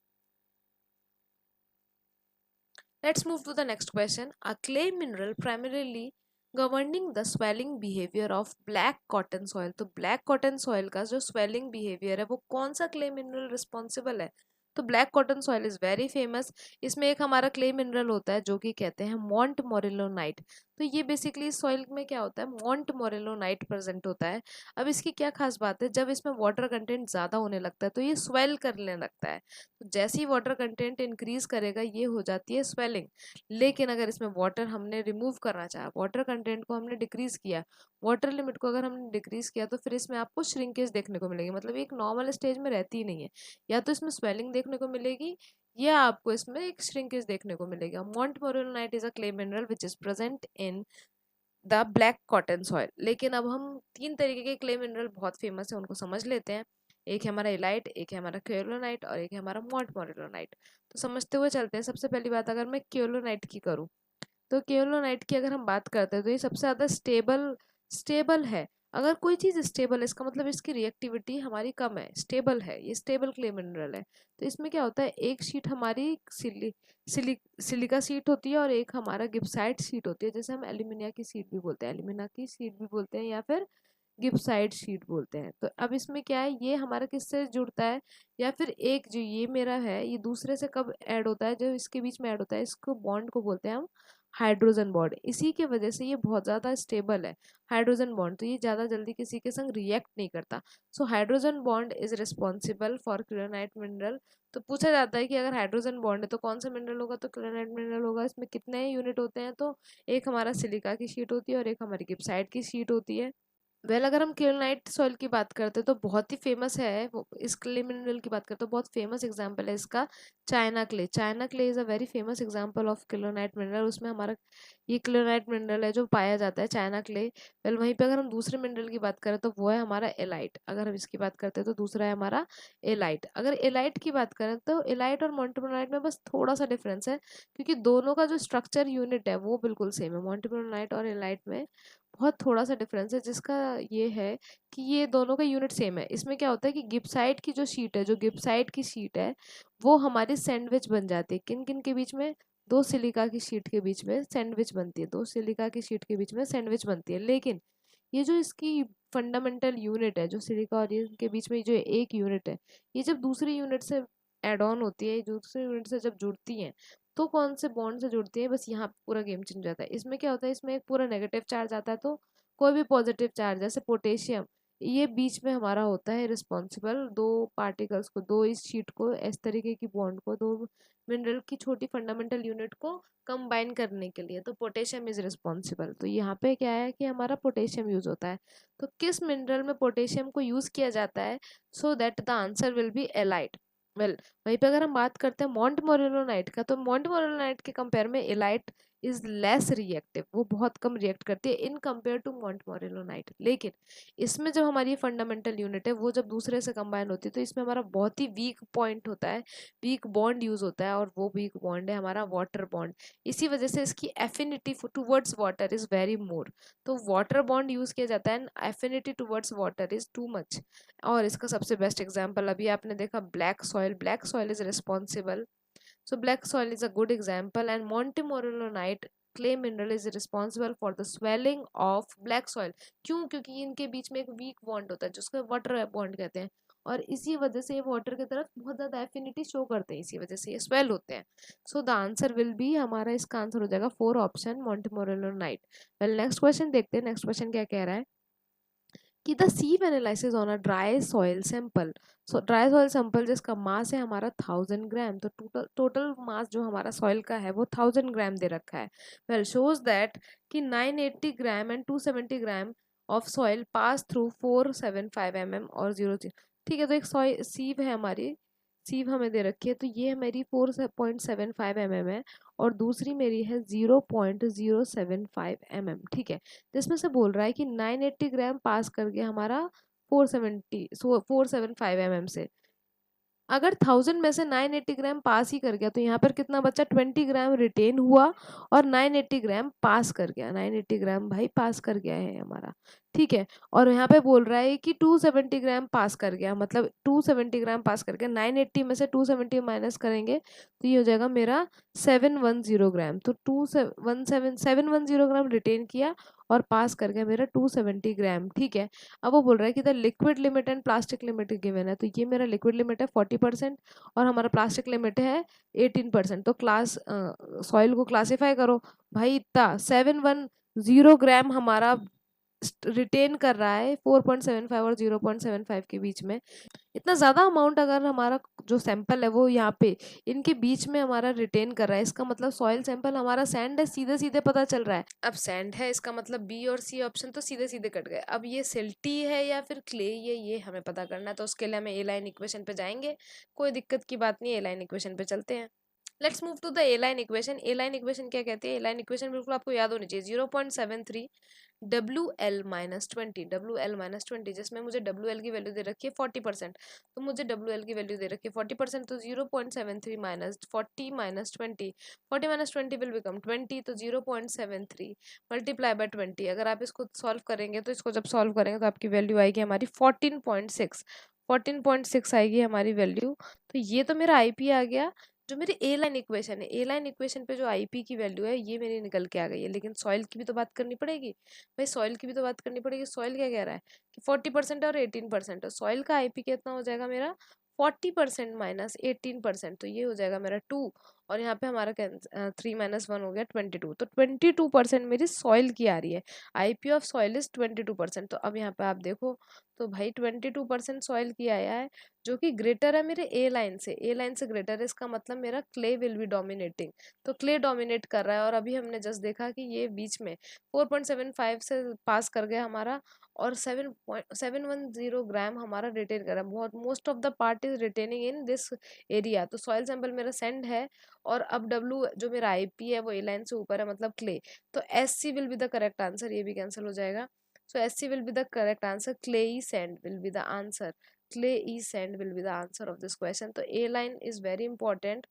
Let's move to the next question. A clay mineral primarily governing the swelling behavior of black cotton soil. तो black cotton soil का जो swelling behavior है वो कौन सा clay mineral responsible है? तो black cotton soil is very famous. इसमें एक हमारा क्ले मिनरल होता है जो कि कहते हैं मॉन्ट मोरेलोनाइट। तो ये बेसिकली सॉइल में क्या होता है? मॉन्ट मोरेलोनाइट प्रेजेंट होता है। अब इसकी क्या खास बात है? जब इसमें वाटर कंटेंट ज़्यादा होने लगता है तो ये स्वेल करने लगता है। तो जैसे ही वाटर कंटेंट इंक्रीज करेगा ये हो जाती है स्वेलिंग। लेकिन अगर इसमें वाटर हमने रिमूव करना चाहा, वाटर कंटेंट को हमने डिक्रीज किया, वाटर लिमिट को अगर हमने डिक्रीज किया, तो फिर इसमें आपको श्रिंकेज देखने को मिलेगी। मतलब एक नॉर्मल स्टेज में रहती ही नहीं है। या तो इसमें स्वेलिंग देखने को मिलेगी या आपको इसमें एक श्रिंकेज देखने को मिलेगा। Montmorillonite is a clay mineral which is present in the black cotton soil. लेकिन अब हम तीन तरीके के क्ले मिनरल बहुत फेमस है, उनको समझ लेते हैं। एक है हमारा इलाइट, एक है हमारा क्योलोनाइट और एक है हमारा मॉन्ट मोरेलोनाइट। तो समझते हुए चलते हैं। सबसे पहली बात अगर मैं क्योलोनाइट की करूँ, तो केओलोनाइट की अगर हम बात करते हैं तो ये सबसे ज़्यादा स्टेबल है। अगर कोई चीज़ स्टेबल है इसका मतलब इसकी रिएक्टिविटी हमारी कम है, स्टेबल है, ये स्टेबल क्ले मिनरल है। तो इसमें क्या होता है? एक शीट हमारी सिलिका शीट होती है और एक हमारा गिब्साइट शीट होती है। जैसे हम एल्यूमिनिया की शीट भी बोलते हैं, एल्यूमिना की शीट भी बोलते हैं, या फिर गिब्साइट शीट बोलते हैं। तो अब इसमें क्या है? ये हमारा किससे जुड़ता है? या फिर एक जो ये मेरा है ये दूसरे से कब ऐड होता है? जो इसके बीच में ऐड होता है, इसको बॉन्ड को बोलते हैं हम हाइड्रोजन बॉन्ड। इसी की वजह से ये बहुत ज़्यादा स्टेबल है, हाइड्रोजन बॉन्ड। तो ये ज़्यादा जल्दी किसी के संग रिएक्ट नहीं करता। So hydrogen bond is responsible for chlorite mineral. तो पूछा जाता है कि अगर हाइड्रोजन बॉन्ड है तो कौन सा मिनरल होगा? तो क्लोराइट मिनरल होगा। इसमें कितने यूनिट होते हैं? तो एक हमारा सिलिका की शीट होती है और एक हमारी गिब्साइट की शीट होती है। अगर हम केलोनाइट सॉइल की बात करते हैं तो बहुत ही फेमस है वो। इस क्ले मिनरल की बात करते हैं तो बहुत फेमस एग्जांपल है इसका China clay. China clay is a very famous example of kaolinite mineral. उसमें हमारा ये क्लोराइट मिनरल है जो पाया जाता है, चाइना क्ले। वहीं पे अगर हम दूसरे मिनरल की बात करें तो वो है हमारा एलाइट। अगर हम इसकी बात करते हैं तो दूसरा है हमारा एलाइट। अगर एलाइट की बात करें तो एलाइट और मोंटेमोनाइट में बस थोड़ा सा डिफरेंस है, क्योंकि दोनों का जो स्ट्रक्चर यूनिट है वो बिल्कुल सेम है। मोंटेमोनाइट और एलाइट में बहुत थोड़ा सा डिफरेंस है, जिसका ये है कि ये दोनों का यूनिट सेम है। इसमें क्या होता है कि गिब्साइट की जो शीट है, जो गिब्साइट की शीट है वो हमारी सैंडविच बन जाती है। किन किन के बीच में? दो सिलिका की शीट के बीच में सैंडविच बनती है, दो सिलिका की शीट के बीच में सैंडविच बनती है। लेकिन ये जो इसकी फंडामेंटल यूनिट है, जो सिलिका और इनके बीच में जो एक यूनिट है, ये जब दूसरी यूनिट से एड ऑन होती है, दूसरी यूनिट से जब जुड़ती हैं, तो कौन से बॉन्ड से जुड़ती है? बस यहाँ पे पूरा गेम चेंज हो जाता है। इसमें क्या होता है? इसमें एक पूरा नेगेटिव चार्ज आता है, तो कोई भी पॉजिटिव चार्ज जैसे पोटेशियम, ये बीच में हमारा होता है रिस्पॉन्सिबल दो पार्टिकल्स को, दो इस शीट को, इस तरीके की बॉन्ड को, दो मिनरल की छोटी फंडामेंटल यूनिट को कंबाइन करने के लिए। तो पोटेशियम इज रिस्पॉन्सिबल। तो यहाँ पे क्या है कि हमारा पोटेशियम यूज होता है। तो किस मिनरल में पोटेशियम को यूज किया जाता है? So that the answer will be illite. वहीं पे अगर हम बात करते हैं मॉन्ट मोरेलोनाइट का, तो मॉन्ट मोरेलोनाइट के कंपेयर में एलाइट इज लेस रिएक्टिव, वो बहुत कम रिएक्ट करती है इन कंपेयर टू मॉन्ट मोरेलोनाइट। लेकिन इसमें जो हमारी फंडामेंटल यूनिट है वो जब दूसरे से कंबाइन होती है तो इसमें हमारा बहुत ही वीक पॉइंट होता है, वीक बॉन्ड यूज होता है, और वो वीक बॉन्ड है हमारा वाटर बॉन्ड। इसी वजह से इसकी affinity towards water is very more, तो वाटर बॉन्ड यूज किया जाता है, affinity towards water is too much. और इसका सबसे बेस्ट एग्जांपल अभी आपने देखा black soil is responsible, so black soil is a good example, and Montemorillonite clay mineral is responsible for the swelling of black soil। क्यों? क्योंकि इनके बीच में एक वीक बॉन्ड होता है जिसको वाटर बॉन्ड कहते हैं, और इसी वजह से ये वाटर की तरफ बहुत ज्यादा एफिनिटी शो करते हैं, इसी वजह से ये स्वेल होते हैं। So the answer will B, हमारा इसका आंसर हो जाएगा 4 option Montemorillonite। Well next question देखते हैं, नेक्स्ट क्वेश्चन क्या कह रहा है कि the sieve analysis on a dry soil sample. So dry soil sample जिसका मास है हमारा 1000 ग्राम, तो टोटल टोटल मास जो हमारा सॉइल का है वो 1000 ग्राम दे रखा है। वेल शोज दैट कि 980 gram and 270 gram of soil pass through 475 और 0। ठीक है, तो एक सॉइल सीव है हमारी, सीव हमें दे रखी है, तो ये मेरी 4.75 है, और दूसरी मेरी है 0.075 ठीक है। तो इसमें से बोल रहा है कि 980 ग्राम पास कर गया हमारा 475 से। अगर 1000 में से 980 ग्राम पास ही कर गया तो यहाँ पर कितना बचा, 20 ग्राम रिटेन हुआ और 980 ग्राम पास कर गया, 980 ग्राम भाई पास कर गया है हमारा। ठीक है, और यहाँ पे बोल रहा है कि 270 ग्राम पास कर गया, मतलब 270 ग्राम पास कर गया, 980 में से 270 माइनस करेंगे तो ये हो जाएगा मेरा 710 ग्राम। तो 710 ग्राम रिटेन किया और पास कर गया मेरा 270 ग्राम। ठीक है, अब वो बोल रहा है कि the liquid limit and plastic limit given है, तो ये मेरा लिक्विड लिमिट है 40% और हमारा प्लास्टिक लिमिट है 18%। तो क्लास सॉइल को क्लासिफाई करो भाई, इतना 710 ग्राम हमारा रिटेन कर रहा है 4.75 और 0.75 के बीच में। इतना ज्यादा अमाउंट अगर हमारा जो सैंपल है वो यहाँ पे इनके बीच में हमारा रिटेन कर रहा है, इसका मतलब सॉइल सैंपल हमारा सैंड है, सीधे सीधे पता चल रहा है। अब सैंड है इसका मतलब बी और सी ऑप्शन तो सीधे सीधे कट गए। अब ये सिल्टी है या फिर क्ले, ये हमें पता करना है, तो उसके लिए हमें ए लाइन इक्वेशन पे जाएंगे। कोई दिक्कत की बात नहीं, ए लाइन इक्वेशन पे चलते हैं। Let's move to the A line equation. A line equation क्या कहती है? ए लाइन इक्वेशन बिल्कुल आपको याद होनी चाहिए, 0.73 WL-20 जिसमें मुझे WL की वैल्यू दे रखी है 40%, तो मुझे WL की वैल्यू दे रखी है 40%, तो 0.73 minus 40 minus 20, 40 minus 20 will become 20, तो 0.73 मल्टीप्लाई बाय 20। अगर आप इसको सॉल्व करेंगे तो इसको जब सॉल्व करेंगे तो आपकी वैल्यू आएगी हमारी 14.6 आएगी हमारी वैल्यू। तो ये तो मेरा आईपी आ गया। जो मेरी ए लाइन इक्वेशन है, ए लाइन इक्वेशन पे जो आईपी की वैल्यू है ये मेरी निकल के आ गई है, लेकिन सॉइल की भी तो बात करनी पड़ेगी भाई, सॉइल की भी तो बात करनी पड़ेगी। सॉइल क्या कह रहा है कि 40% और 18%, तो सॉइल का आईपी कितना हो जाएगा मेरा 40% माइनस 18%, तो ये हो जाएगा मेरा 2, और यहाँ पे हमारा 3 माइनस 1 हो गया 22, तो 22% मेरी सॉइल की आ रही है। IP of soil is 22%। तो अब यहाँ पे आप देखो तो भाई 22% सॉइल की आया है, जो कि ग्रेटर है मेरे ए लाइन से, ए लाइन से ग्रेटर है, इसका मतलब मेरा क्ले विल बी डोमिनेटिंग, तो क्ले डोमिनेट कर रहा है। और अभी हमने जस्ट देखा कि ये बीच में 4.75 से पास कर गया हमारा, और 7.710 ग्राम हमारा रिटेन कर रहा है, बहुत most of the part is retaining in this area. तो सॉइल सैंपल मेरा सेंड है, और अब डब्ल्यू जो मेरा आईपी है वो ए लाइन से ऊपर है, मतलब क्ले, तो S C will be the correct answer, ये भी कैंसिल हो जाएगा। So SC will be the correct answer. Clayey sand will be the answer. Clayey sand will be the answer of this question. तो A line is very important.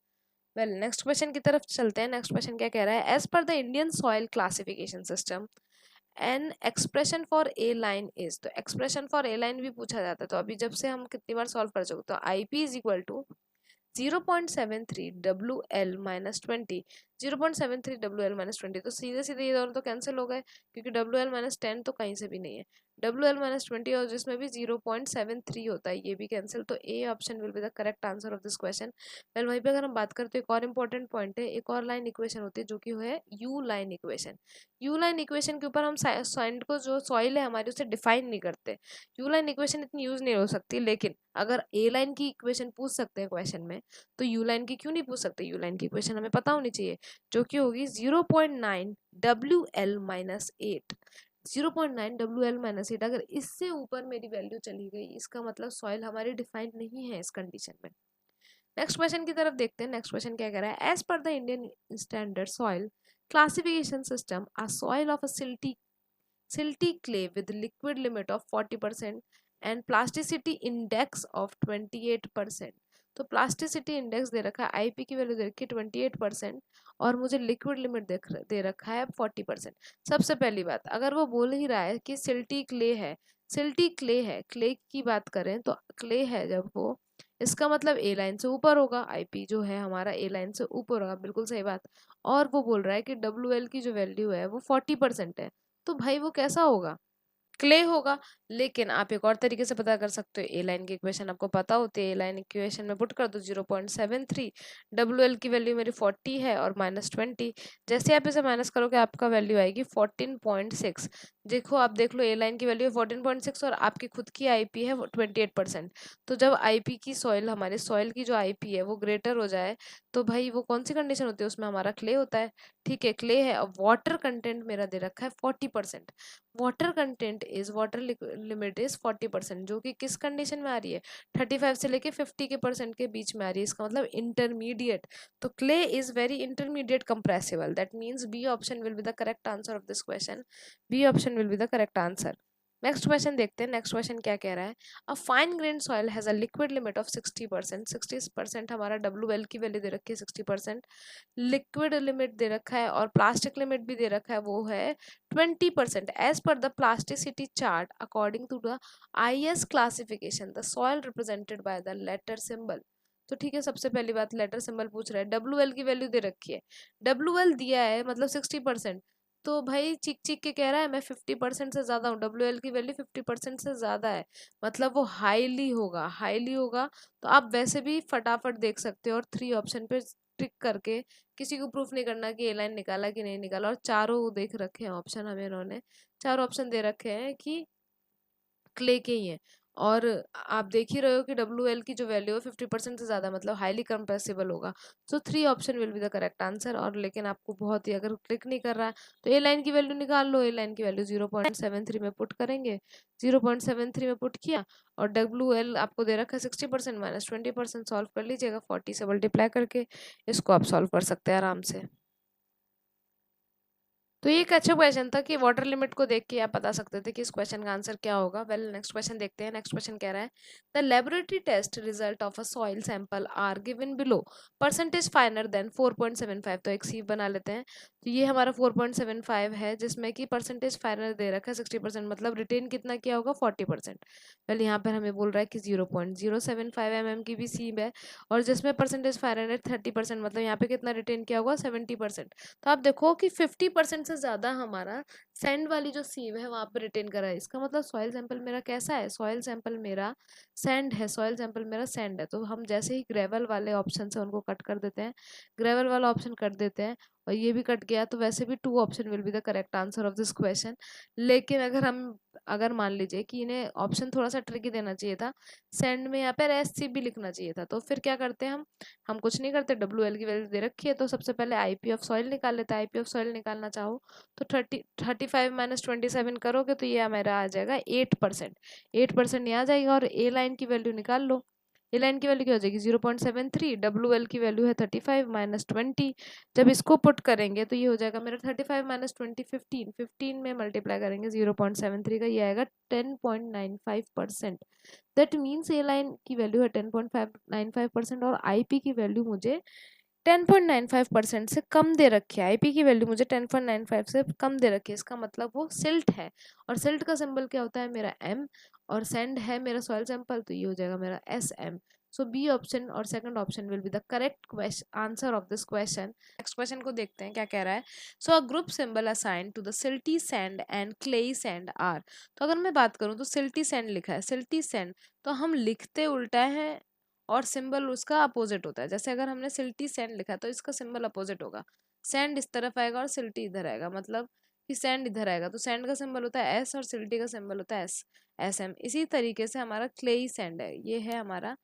Well, next question की तरफ चलते हैं। next question क्या कह रहा है? As per the Indian soil classification system, an expression for A line is, तो expression for A line भी पूछा जाता है। तो अभी जब से हम कितनी बार सॉल्व कर चुके, तो IP is equal to 0.73 WL minus 20, 0.73 WL minus 20, तो सीधे सीधे ये दोनों तो कैंसिल हो गए, क्योंकि WL माइनस 10 तो कहीं से भी नहीं है, WL माइनस 20 और जिसमें भी 0.73 होता है ये भी कैंसिल, तो A option will be the correct answer of this question. Well वहीं पे अगर हम बात करते हैं, एक और इंपॉर्टेंट पॉइंट है, एक और लाइन इक्वेशन होती है जो कि है you line equation. You line equation के ऊपर हम सैंड को, जो सॉइल है हमारी, उसे डिफाइन नहीं करते, यू लाइन इक्वेशन इतनी यूज नहीं हो सकती। लेकिन अगर ए लाइन की इक्वेशन पूछ सकते हैं क्वेश्चन में, तो यू लाइन की क्यों नहीं पूछ सकते? यू लाइन की इक्वेशन हमें पता होनी चाहिए, जो कि होगी 0.9 WL माइनस 8, 0.9 WL माइनस 8। अगर इससे ऊपर मेरी वैल्यू चली गई, इसका मतलब सॉइल हमारी डिफाइंड नहीं है इस कंडीशन में। नेक्स्ट क्वेश्चन की तरफ देखते हैं। नेक्स्ट क्वेश्चन क्या कह रहा है, as per the Indian standard soil classification system a soil of a silty clay with liquid limit of 40% and plasticity index of 28%। तो प्लास्टिसिटी इंडेक्स दे रखा है, आईपी की वैल्यू दे रखी है 28% और मुझे लिक्विड लिमिट दे रखा है 40%। सबसे पहली बात, अगर वो बोल ही रहा है कि सिल्टी क्ले है, सिल्टी क्ले है, क्ले की बात करें तो क्ले है जब वो, इसका मतलब ए लाइन से ऊपर होगा, आईपी जो है हमारा ए लाइन से ऊपर होगा, बिल्कुल सही बात। और वो बोल रहा है कि डब्ल्यू एल की जो वैल्यू है वो 40% है, तो भाई वो कैसा होगा, क्ले होगा। लेकिन आप एक और तरीके से पता कर सकते हो, ए लाइन की इक्वेशन आपको पता होती है, ए लाइन इक्वेशन में पुट कर दो 0.73, डब्ल्यू एल की वैल्यू मेरी 40 है और -20, जैसे आप इसे माइनस करोगे आपका वैल्यू आएगी 14.6। देखो आप देख लो, ए लाइन की वैल्यू है 14.6 और आपकी खुद की आईपी है 28%। तो जब आईपी की सॉइल, हमारे सॉइल की जो आईपी है वो ग्रेटर हो जाए तो भाई वो कौन सी कंडीशन होती है, उसमें हमारा क्ले होता है। ठीक है, क्ले है। अब वाटर कंटेंट मेरा दे रखा है 40%, water content is, water limit is 40%, जो कि किस कंडीशन में आ रही है, 35 से लेके 50 के परसेंट के बीच में आ रही है, इसका मतलब इंटरमीडिएट। तो clay is very intermediate compressible, that means B option will be the correct answer of this question, B option will be the correct answer. Next question देखते हैं। नेक्स्ट क्वेश्चन क्या कह रहा है, a fine grain soil has a liquid limit of 60%, 60% हमारा W L की value दे रखी है 60%, लिक्विड लिमिट दे रखा है और प्लास्टिक लिमिट भी दे रखा है, वो है 20%। As per the plasticity chart according to the IS classification the soil represented by the letter symbol. तो ठीक है, सबसे पहली बात लेटर सिंबल पूछ रहा है, डब्ल्यू एल की वैल्यू दे रखी है, डब्ल्यू एल दिया है मतलब 60%, तो भाई चीख चीख के कह रहा है मैं 50% से ज्यादा हूँ, डब्ल्यू एल की वैल्यू 50% से ज्यादा है, मतलब वो हाईली होगा, हाईली होगा। तो आप वैसे भी फटाफट देख सकते हो और 3 ऑप्शन पे टिक करके, किसी को प्रूफ नहीं करना कि ए लाइन निकाला कि नहीं निकाला, और चारों देख रखे हैं ऑप्शन, हमें इन्होंने चार ऑप्शन दे रखे हैं कि क्ले के ही हैं। और आप देख ही रहे हो कि डब्ल्यू एल की जो वैल्यू है 50% से ज्यादा, मतलब हाईली कंप्रेसिबल होगा। सो 3 option will be the correct answer. और लेकिन आपको बहुत ही, अगर क्लिक नहीं कर रहा है तो ए लाइन की वैल्यू निकाल लो, ए लाइन की वैल्यू 0.73 में पुट करेंगे, 0.73 में पुट किया और डब्ल्यू एल आपको दे रखा है 60% -20%, सॉल्व कर लीजिएगा 40 से मल्टीप्लाई करके, इसको आप सॉल्व कर सकते हैं आराम से। तो ये एक अच्छा क्वेश्चन था कि वाटर लिमिट को देख के आप बता सकते थे कि इस क्वेश्चन का आंसर क्या होगा। वेल नेक्स्ट क्वेश्चन देखते हैं। नेक्स्ट क्वेश्चन कह रहा है, the laboratory test result of a soil sample are given below, percentage finer than 4.75। तो एक सी बना लेते हैं। तो ये हमारा 4.75 है, जिसमें कि परसेंटेज फाइनर दे रखा है 60%, मतलब रिटेन कितना किया होगा 40%। वेल यहाँ पर हमें बोल रहा है कि 0.075 की भी सी है, और जिसमें परसेंटेज फाइनर है 30%, मतलब यहाँ पे कितना रिटेन किया होगा 70%। तो आप देखो कि 50% से ज्यादा हमारा सैंड वाली जो सीव है वहां पर रिटेन करा है, इसका मतलब सॉइल सैंपल मेरा कैसा है, सॉइल सैंपल मेरा सैंड है, सॉइल सैंपल मेरा सैंड है। तो हम जैसे ही ग्रेवल वाले ऑप्शन से उनको कट कर देते हैं, ग्रेवल वाला ऑप्शन कट देते हैं और ये भी कट गया, तो वैसे भी 2 option will be the correct answer of this question. लेकिन अगर मान लीजिए कि इन्हें ऑप्शन थोड़ा सा ट्रिकी देना चाहिए था, सैंड में यहाँ पर एस सी भी लिखना चाहिए था, तो फिर क्या करते हैं हम कुछ नहीं करते, डब्ल्यू एल की वैल्यू दे रखी है तो सबसे पहले आईपी ऑफ सॉइल निकाल लेते हैं। आईपी ऑफ सॉइल निकालना चाहो तो 35 -27 करोगे तो ये मेरा आ जाएगा 8%, 8% यहाँ आ जाएगा। और ए लाइन की वैल्यू निकाल लो, ए लाइन की वैल्यू क्या हो जाएगी 0.73, डब्ल्यू एल की वैल्यू है 35 -20, जब इसको पुट करेंगे तो ये हो जाएगा मेरा 35 -20 15, 15 में मल्टीप्लाई करेंगे 0.73 का, ये आएगा 10.95%। दैट मीन्स ए लाइन की वैल्यू है 10.95% और आईपी की वैल्यू मुझे 10.95% से कम दे रखी है, आईपी की वैल्यू मुझे 10.95 से कम दे रखी है, इसका मतलब वो सिल्ट है। और सिल्ट का सिंबल क्या होता है मेरा एम, और सैंड है मेरा सॉइल सैंपल, तो ये हो जाएगा मेरा S M. So B option और second option will be the correct question answer of this question. Next question को देखते हैं क्या कह रहा है। So a group symbol assigned to the silty sand and clayey sand are. तो अगर मैं बात करूं तो सिल्टी सैंड लिखा है, सिल्टी सैंड तो हम लिखते उल्टा है और सिंबल उसका अपोजिट होता है। जैसे अगर हमने सिल्टी सैंड लिखा तो इसका सिंबल अपोजिट होगा, सैंड इस तरफ आएगा और सिल्टी इधर आएगा, मतलब कि सैंड इधर आएगा तो सैंड का सिंबल होता है एस और सिल्टी का सिंबल होता है एस, एस एम। इसी तरीके से हमारा क्लेई सैंड है, ये है हमारा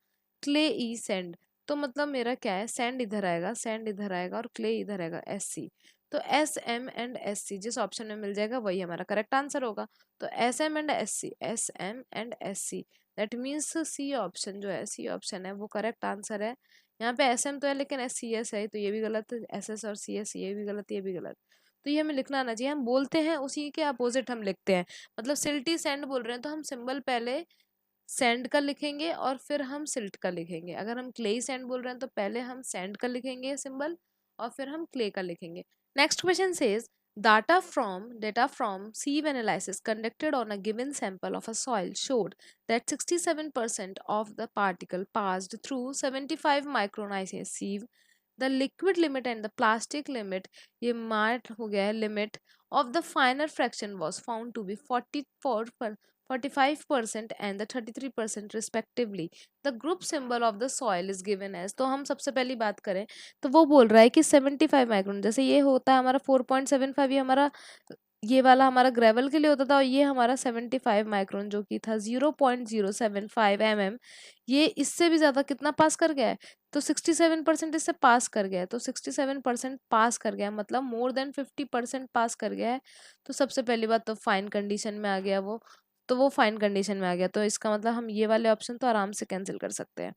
क्ले ई सैंड। तो मतलब मेरा क्या है, सैंड इधर आएगा, सैंड इधर आएगा और क्ले इधर आएगा, एस सी। तो S M and S C जिस ऑप्शन में मिल जाएगा वही हमारा करेक्ट आंसर होगा। तो S M and S C, S M and S C, that means C option जो है, सी ऑप्शन है वो करेक्ट आंसर है। यहाँ पे एस एम तो है लेकिन एस सी एस है, तो ये भी गलत है, एस एस और सी एस ये भी गलत, ये भी गलत। तो ये हमें लिखना आना चाहिए। हम बोलते हैं उसी के अपोजिट हम लिखते हैं। मतलब सिल्टी सैंड बोल रहे हैं तो हम सिंबल पहले सैंड का लिखेंगे और फिर हम सिल्ट का लिखेंगे। अगर हम क्लेई सैंड बोल रहे हैं तो पहले हम सैंड का लिखेंगे सिंबल और फिर हम क्ले का लिखेंगे। Next question says data from sieve analysis conducted on a given sample of a soil showed that 67% of the particle passed through 75 micron sieve. The liquid limit and the plastic limit, ये mart हो गया है, limit of the finer fraction was found to be 45% and the 33% respectively. The group symbol of the soil is given as, तो हम सबसे पहली बात करें तो वो बोल रहा है कि 75 माइक्रोन, जैसे ये होता है हमारा 4.75, ये हमारा ये वाला हमारा ग्रेवल के लिए होता था, और ये हमारा 75 माइक्रोन जो कि था 0.075 mm, ये इससे भी ज़्यादा कितना पास कर गया है, तो 67% इससे पास कर गया है। तो 67% पास कर गया है मतलब मोर देन 50% पास कर गया है। तो सबसे पहली बात तो फाइन कंडीशन में आ गया वो, तो वो फाइन कंडीशन में आ गया, तो इसका मतलब हम ये वाले ऑप्शन तो आराम से कैंसिल कर सकते हैं।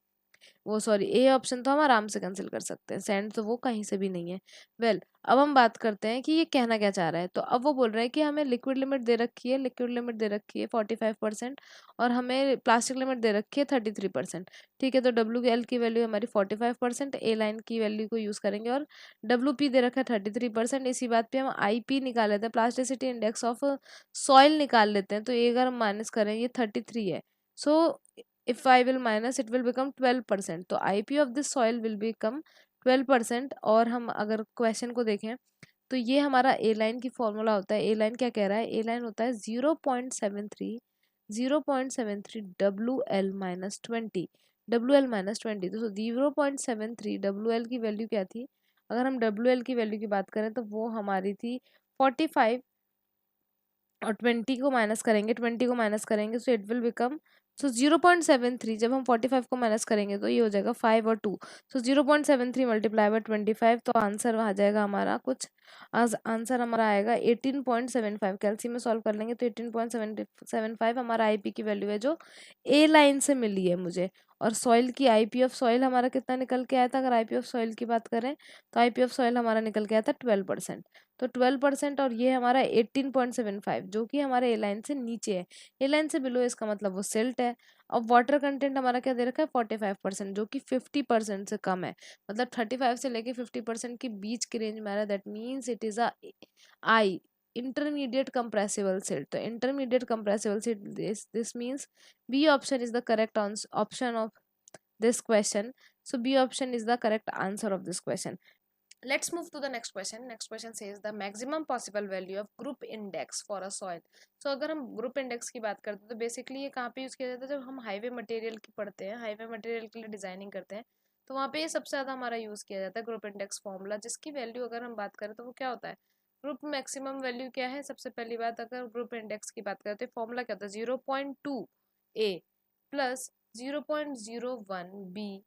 वो सॉरी, ए ऑप्शन तो हम आराम से कैंसिल कर सकते हैं, सेंड तो वो कहीं से भी नहीं है। वेल अब हम बात करते हैं कि ये कहना क्या चाह रहा है। तो अब वो बोल रहे हैं कि हमें लिक्विड लिमिट दे रखी है, लिक्विड लिमिट दे रखी है 45% और हमें प्लास्टिक लिमिट दे रखी है 33%। ठीक है, तो डब्ल्यू एल की वैल्यू हमारी 45%, ए लाइन की वैल्यू को यूज़ करेंगे और डब्ल्यू पी दे रखा है 33%। इसी बात पे हम आई पी निकाल लेते हैं, प्लास्टिसिटी इंडेक्स ऑफ सॉइल निकाल लेते हैं। तो ये अगर हम माइनस करें, ये 33 है, सो if I will minus it will become 12%, तो IP of this soil will become 12%। और हम अगर क्वेश्चन को देखें तो ये हमारा ए लाइन की फॉर्मूला होता है। ए लाइन क्या कह रहा है, ए लाइन होता है 0.73 WL-20, WL-20। तो 0.73 WL की वैल्यू क्या थी, अगर हम WL की वैल्यू की बात करें तो वो हमारी थी 45, और 20 को माइनस करेंगे, 20 को माइनस करेंगे सो इट विल बिकम, सो 0.73 जब हम 45 को माइनस करेंगे तो ये हो जाएगा 5 और 2, सो 0.73 मल्टीप्लाई बाय 25, तो आंसर आ जाएगा हमारा कुछ, आंसर हमारा आएगा 18.75। कैलसी में सॉल्व कर लेंगे तो 18.75 हमारा आईपी की वैल्यू है जो ए लाइन से मिली है मुझे। और सॉइल की आईपी ऑफ सॉइल हमारा कितना निकल के आया था, अगर आईपी ऑफ सॉइल की बात करें तो आईपी ऑफ सॉइल हमारा निकल के आया था 12%। तो 12% और ये हमारा 18.75 जो कि हमारे ए लाइन से नीचे है, ए लाइन से बिलो इसका मतलब वो सिल्ट है। अब वाटर कंटेंट हमारा क्या दे रखा है 45%, जो कि 50% से कम है, मतलब 35 से लेके 50% के बीच की रेंज में आ रहा है। That means it is a I intermediate compressible silt। तो intermediate compressible silt, this means B option is the correct option of this question। So B option is the correct answer of this question। Let's move to the next question। Next question says the maximum possible value of group index for a soil। So अगर हम group index की बात करते हैं तो basically ये कहाँ पे यूज़ किया जाता है, जब हम हाईवे मटेरियल की पढ़ते हैं, हाईवे मटेरियल के लिए डिजाइनिंग करते हैं, तो वहाँ पे ये सबसे ज़्यादा हमारा यूज़ किया जाता है ग्रुप इंडेक्स फॉर्मूला, जिसकी वैल्यू अगर हम बात करें तो वो क्या होता है, ग्रुप मैक्सिमम वैल्यू क्या है। सबसे पहली बात अगर ग्रुप इंडेक्स की बात करें तो फॉर्मूला क्या होता है, 0.2 ए प्लस 0.01 बी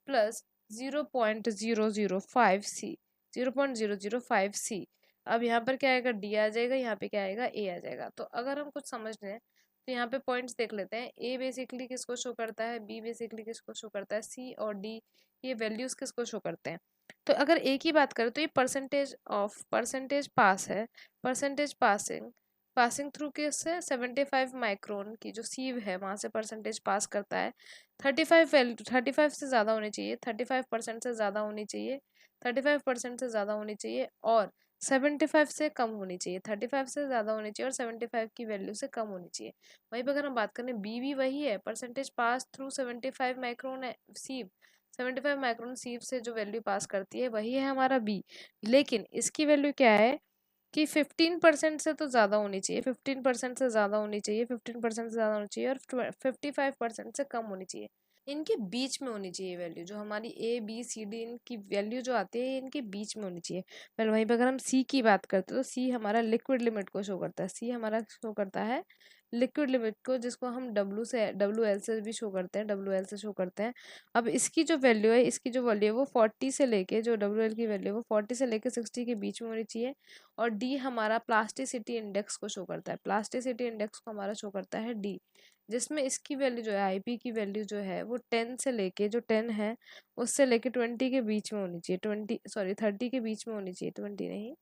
प्लस 0.005 सी, 0.005 सी। अब यहाँ पर क्या आएगा, डी आ जाएगा, यहाँ पे क्या आएगा, ए आ जाएगा। तो अगर हम कुछ समझ रहे हैं तो यहाँ पे पॉइंट्स देख लेते हैं। ए बेसिकली किसको शो करता है, बी बेसिकली किसको शो करता है, सी और डी ये वैल्यूज किसको शो करते हैं। तो अगर ए की बात करें तो ये परसेंटेज पास है, परसेंटेज पासिंग थ्रू किससे 75 माइक्रोन की जो सीव है वहां से परसेंटेज पास करता है। 35 से ज़्यादा होनी चाहिए, 35% से ज़्यादा होनी चाहिए, 35% से ज़्यादा होनी चाहिए और 75 से कम होनी चाहिए, 35 से ज़्यादा होनी चाहिए और 75 की वैल्यू से कम होनी चाहिए। वहीं पर अगर हम बात करें बी भी वही है, परसेंटेज पास थ्रू 75 माइक्रोन है सीव, 75 माइक्रोन सीव से जो वैल्यू पास करती है वही है हमारा बी। लेकिन इसकी वैल्यू क्या है कि 15% से तो ज़्यादा होनी चाहिए, 15% से ज़्यादा होनी चाहिए, 15% से ज़्यादा होनी चाहिए और 55% से कम होनी चाहिए। इनके बीच में होनी चाहिए वैल्यू, जो हमारी ए बी सी डी इनकी वैल्यू जो आती है इनके बीच में होनी चाहिए। पर वहीं पर अगर हम सी की बात करते हैं तो सी हमारा लिक्विड लिमिट को शो करता है, सी हमारा शो करता है लिक्विड लिमिट को, जिसको हम WL से भी शो करते हैं, WL से शो करते हैं। अब इसकी जो वैल्यू है, वो 40 से लेके, जो WL की वैल्यू है वो 40 से लेके 60 के बीच में होनी चाहिए। और डी हमारा प्लास्टिसिटी इंडेक्स को शो करता है, प्लास्टिसिटी इंडेक्स को हमारा शो करता है डी, जिसमें इसकी वैल्यू जो है, IP की वैल्यू जो है वो 10 से लेके, जो 10 है उससे लेके 20 के बीच में होनी चाहिए, 30 के बीच में होनी चाहिए, 20 नहीं,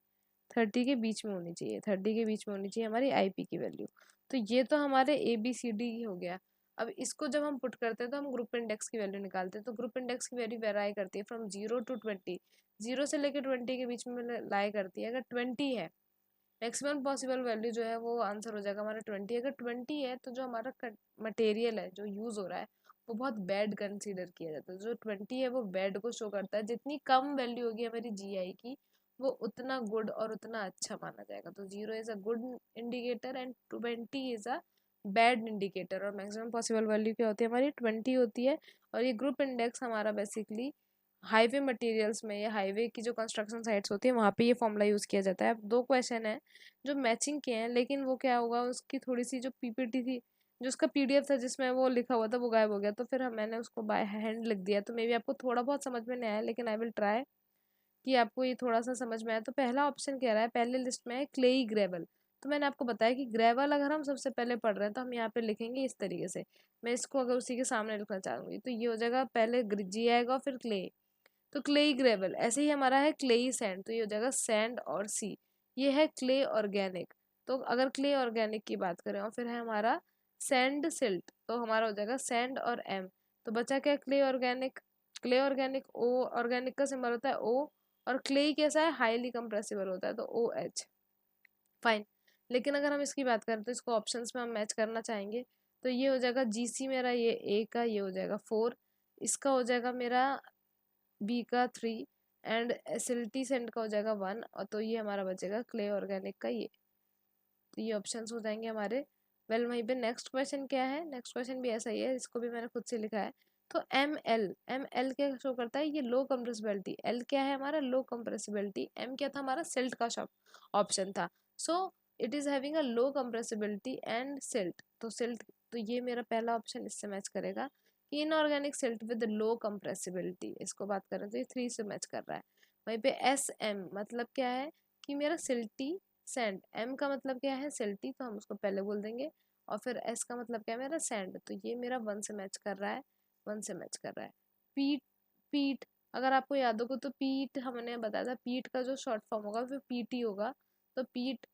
30 के बीच में होनी चाहिए, 30 के बीच में होनी चाहिए हमारी IP की वैल्यू। तो ये तो हमारे ABCD हो गया। अब इसको जब हम पुट करते हैं तो हम ग्रुप इंडेक्स की वैल्यू निकालते हैं। तो ग्रुप इंडेक्स की वैल्यू वेराई करती है फ्रॉम 0 to 20, 0 से लेकर 20 के बीच में लाई करती है। अगर 20 है, मैक्सिमम पॉसिबल वैल्यू जो है वो आंसर हो जाएगा हमारा 20। अगर 20 है तो जो हमारा मटेरियल है जो यूज हो रहा है वो बहुत बैड कंसीडर किया जाता है। जो 20 है वो बैड को शो करता है। जितनी कम वैल्यू होगी हमारी GI की, वो उतना गुड और उतना अच्छा माना जाएगा। तो 0 is a good indicator and 20 is a bad indicator. और मैक्सिमम पॉसिबल वैल्यू क्या होती है हमारी 20 होती है। और ये ग्रुप इंडेक्स हमारा बेसिकली हाईवे मटेरियल्स में या हाईवे की जो कंस्ट्रक्शन साइट्स होती है वहाँ पे ये फॉर्मूला यूज़ किया जाता है। अब 2 क्वेश्चन है जो मैचिंग के हैं, लेकिन वो क्या होगा, उसकी थोड़ी सी जो PPT थी, जो उसका PDF था जिसमें वो लिखा हुआ था, वो गायब हो गया। तो फिर मैंने उसको बाय हैंड लिख दिया। तो मे बी आपको थोड़ा बहुत समझ में नहीं आया, लेकिन आई विल ट्राई कि आपको ये थोड़ा सा समझ में आया। तो पहला ऑप्शन कह रहा है, पहले लिस्ट में है क्लेई ग्रेवल। तो मैंने आपको बताया कि ग्रेवल अगर हम सबसे पहले पढ़ रहे हैं तो हम यहाँ पे लिखेंगे इस तरीके से। मैं इसको अगर उसी के सामने लिखना चाहूंगी तो ये हो जाएगा, पहले G आएगा फिर क्ले। तो क्लेई ग्रेवल, ऐसे ही हमारा है क्लेई सैंड, तो ये हो जाएगा सैंड और सी। ये है क्ले ऑर्गेनिक। तो अगर क्ले ऑर्गेनिक की बात करें और फिर है हमारा सैंड सिल्ट, तो हमारा हो जाएगा सैंड और M। तो बचा क्या, clay organic. Clay organic, O organic का सिंबल होता है O। और क्ले कैसा है, हाईली कंप्रेसिबल होता है, तो OH। फाइन। लेकिन अगर हम इसकी बात करें तो इसको ऑप्शंस में हम मैच करना चाहेंगे। तो ये हो जाएगा GC मेरा, ये A का, ये हो जाएगा 4, इसका हो जाएगा मेरा B का 3, एंड एसिलिटी सेंट का हो जाएगा 1। और तो ये हमारा बचेगा क्ले ऑर्गेनिक का ये। तो ये ऑप्शंस हो जाएंगे हमारे। वहीं पे नेक्स्ट क्वेश्चन क्या है, नेक्स्ट क्वेश्चन भी ऐसा ही है, इसको भी मैंने खुद से लिखा है। तो ML क्या शो करता है, ये लो कंप्रेसिबिलिटी। L क्या है हमारा, लो कंप्रेसिबिलिटी। M क्या था हमारा, सिल्ट का ऑप्शन था। So it is having a low compressibility and silt. तो सिल्ट, तो ये मेरा पहला ऑप्शन इससे मैच करेगा कि inorganic silt with low compressibility. इसको बात करें तो ये 3 से मैच कर रहा है। वहीं पे SM मतलब क्या है कि मेरा सिल्टी सैंड। M का मतलब क्या है, सिल्टी, तो हम उसको पहले बोल देंगे। और फिर S का मतलब क्या है मेरा, सैंड। तो ये मेरा 1 से मैच कर रहा है, 1 से मैच कर रहा है। पीट, पीट, अगर आपको याद होगा तो पीट हमने बताया था, पीट का जो शॉर्ट फॉर्म होगा फिर PT होगा। तो पीट,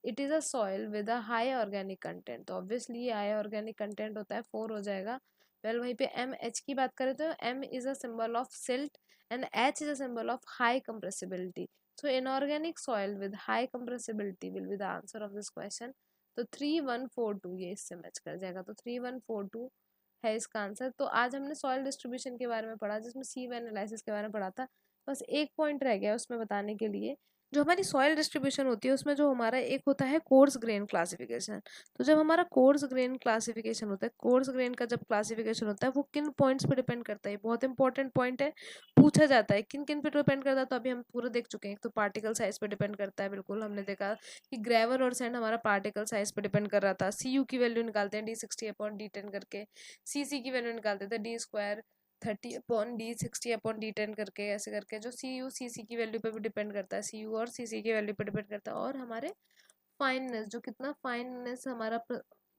it is a soil with a high organic content. तो ऑब्वियसली ये हाई ऑर्गेनिक कंटेंट होता है, 4 हो जाएगा। वहीं पे MH की बात करें तो M is a symbol of silt and H is a symbol of high compressibility. So inorganic soil with high compressibility will be the answer of this question. तो 3142 ये इससे मैच कर जाएगा। तो 3142 है इसका आंसर। तो आज हमने सॉइल डिस्ट्रीब्यूशन के बारे में पढ़ा, जिसमें सीव एनालिसिस के बारे में पढ़ा था। बस एक पॉइंट रह गया उसमें बताने के लिए। जो हमारी सॉइल डिस्ट्रीब्यूशन होती है उसमें जो हमारा एक होता है कोर्स ग्रेन क्लासिफिकेशन। तो जब हमारा कोर्स ग्रेन क्लासिफिकेशन होता है, कोर्स ग्रेन का जब क्लासिफिकेशन होता है वो किन पॉइंट्स पे डिपेंड करता है, बहुत इंपॉर्टेंट पॉइंट है, पूछा जाता है किन किन पे डिपेंड करता है। तो अभी हम पूरा देख चुके हैं। एक तो पार्टिकल साइज पे डिपेंड करता है, बिल्कुल हमने देखा कि ग्रेवल और सैंड हमारा पार्टिकल साइज पे डिपेंड कर रहा था। CU की वैल्यू निकालते हैं D60/D10 करके, CC की वैल्यू निकालते थे D² 30/D60/D10 करके, ऐसे करके। जो CU CC की वैल्यू पे भी डिपेंड करता है, CU और CC की वैल्यू पे डिपेंड करता है। और हमारे फाइननेस, जो कितना फाइननेस हमारा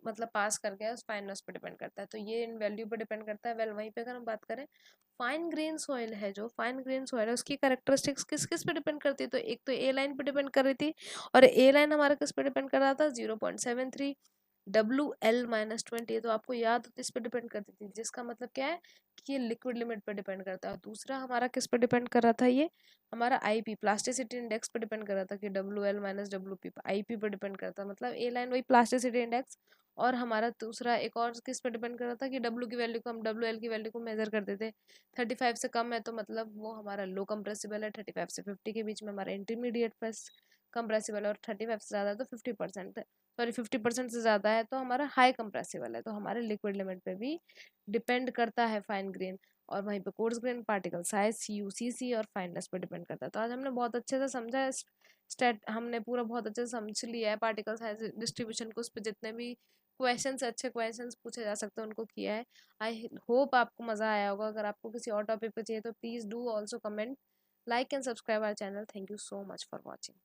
मतलब पास कर गया है, उस फाइननेस पे डिपेंड करता है। तो ये इन वैल्यू पे डिपेंड करता है। वहीं पे अगर हम बात करें, फाइन ग्रेन सॉइल है, जो फाइन ग्रेन सॉइल है उसकी कैरेक्टरिस्टिक्स किस किस पे डिपेंड करती है। तो एक तो A लाइन पे डिपेंड कर रही थी, और A लाइन हमारा किस पे डिपेंड कर रहा था, 0.73 WL-20। तो आपको याद हो तो इस पे डिपेंड करती थी, जिसका मतलब क्या है कि ये लिक्विड लिमिट पे डिपेंड करता है। दूसरा हमारा किस पे डिपेंड कर रहा था, ये हमारा IP प्लास्टिसिटी इंडेक्स पे डिपेंड कर रहा था कि WL-WP IP पे डिपेंड करता है। मतलब A लाइन वही प्लास्टिसिटी इंडेक्स। और हमारा दूसरा एक और किस पे डिपेंड कर रहा था कि W की वैल्यू को हम WL की वैल्यू को मेजर करते थे। 35 से कम है तो मतलब वो हमारा लो कंप्रेसिबल है, 35 से 50 के बीच में हमारा इंटरमीडिएट प्लस कंप्रेसिबल है, और 35 से ज़्यादा है तो 50%, सॉरी 50% से ज़्यादा है तो हमारा हाई कंप्रेसिबल है। तो हमारे लिक्विड लिमिट पे भी डिपेंड करता है फाइन ग्रेन। और वहीं पे coarse grain particle size CU CC और फाइननेस पे डिपेंड करता है। तो आज हमने बहुत अच्छे से समझा है स्टेट, हमने पूरा बहुत अच्छे से समझ लिया है पार्टिकल साइज डिस्ट्रीब्यूशन को, उस पर जितने भी क्वेश्चन से अच्छे क्वेश्चंस पूछे जा सकते हैं उनको किया है। आई होप आपको मज़ा आया होगा। अगर आपको किसी और टॉपिक पे चाहिए तो please do also comment, like and subscribe our channel. Thank you so much for watching.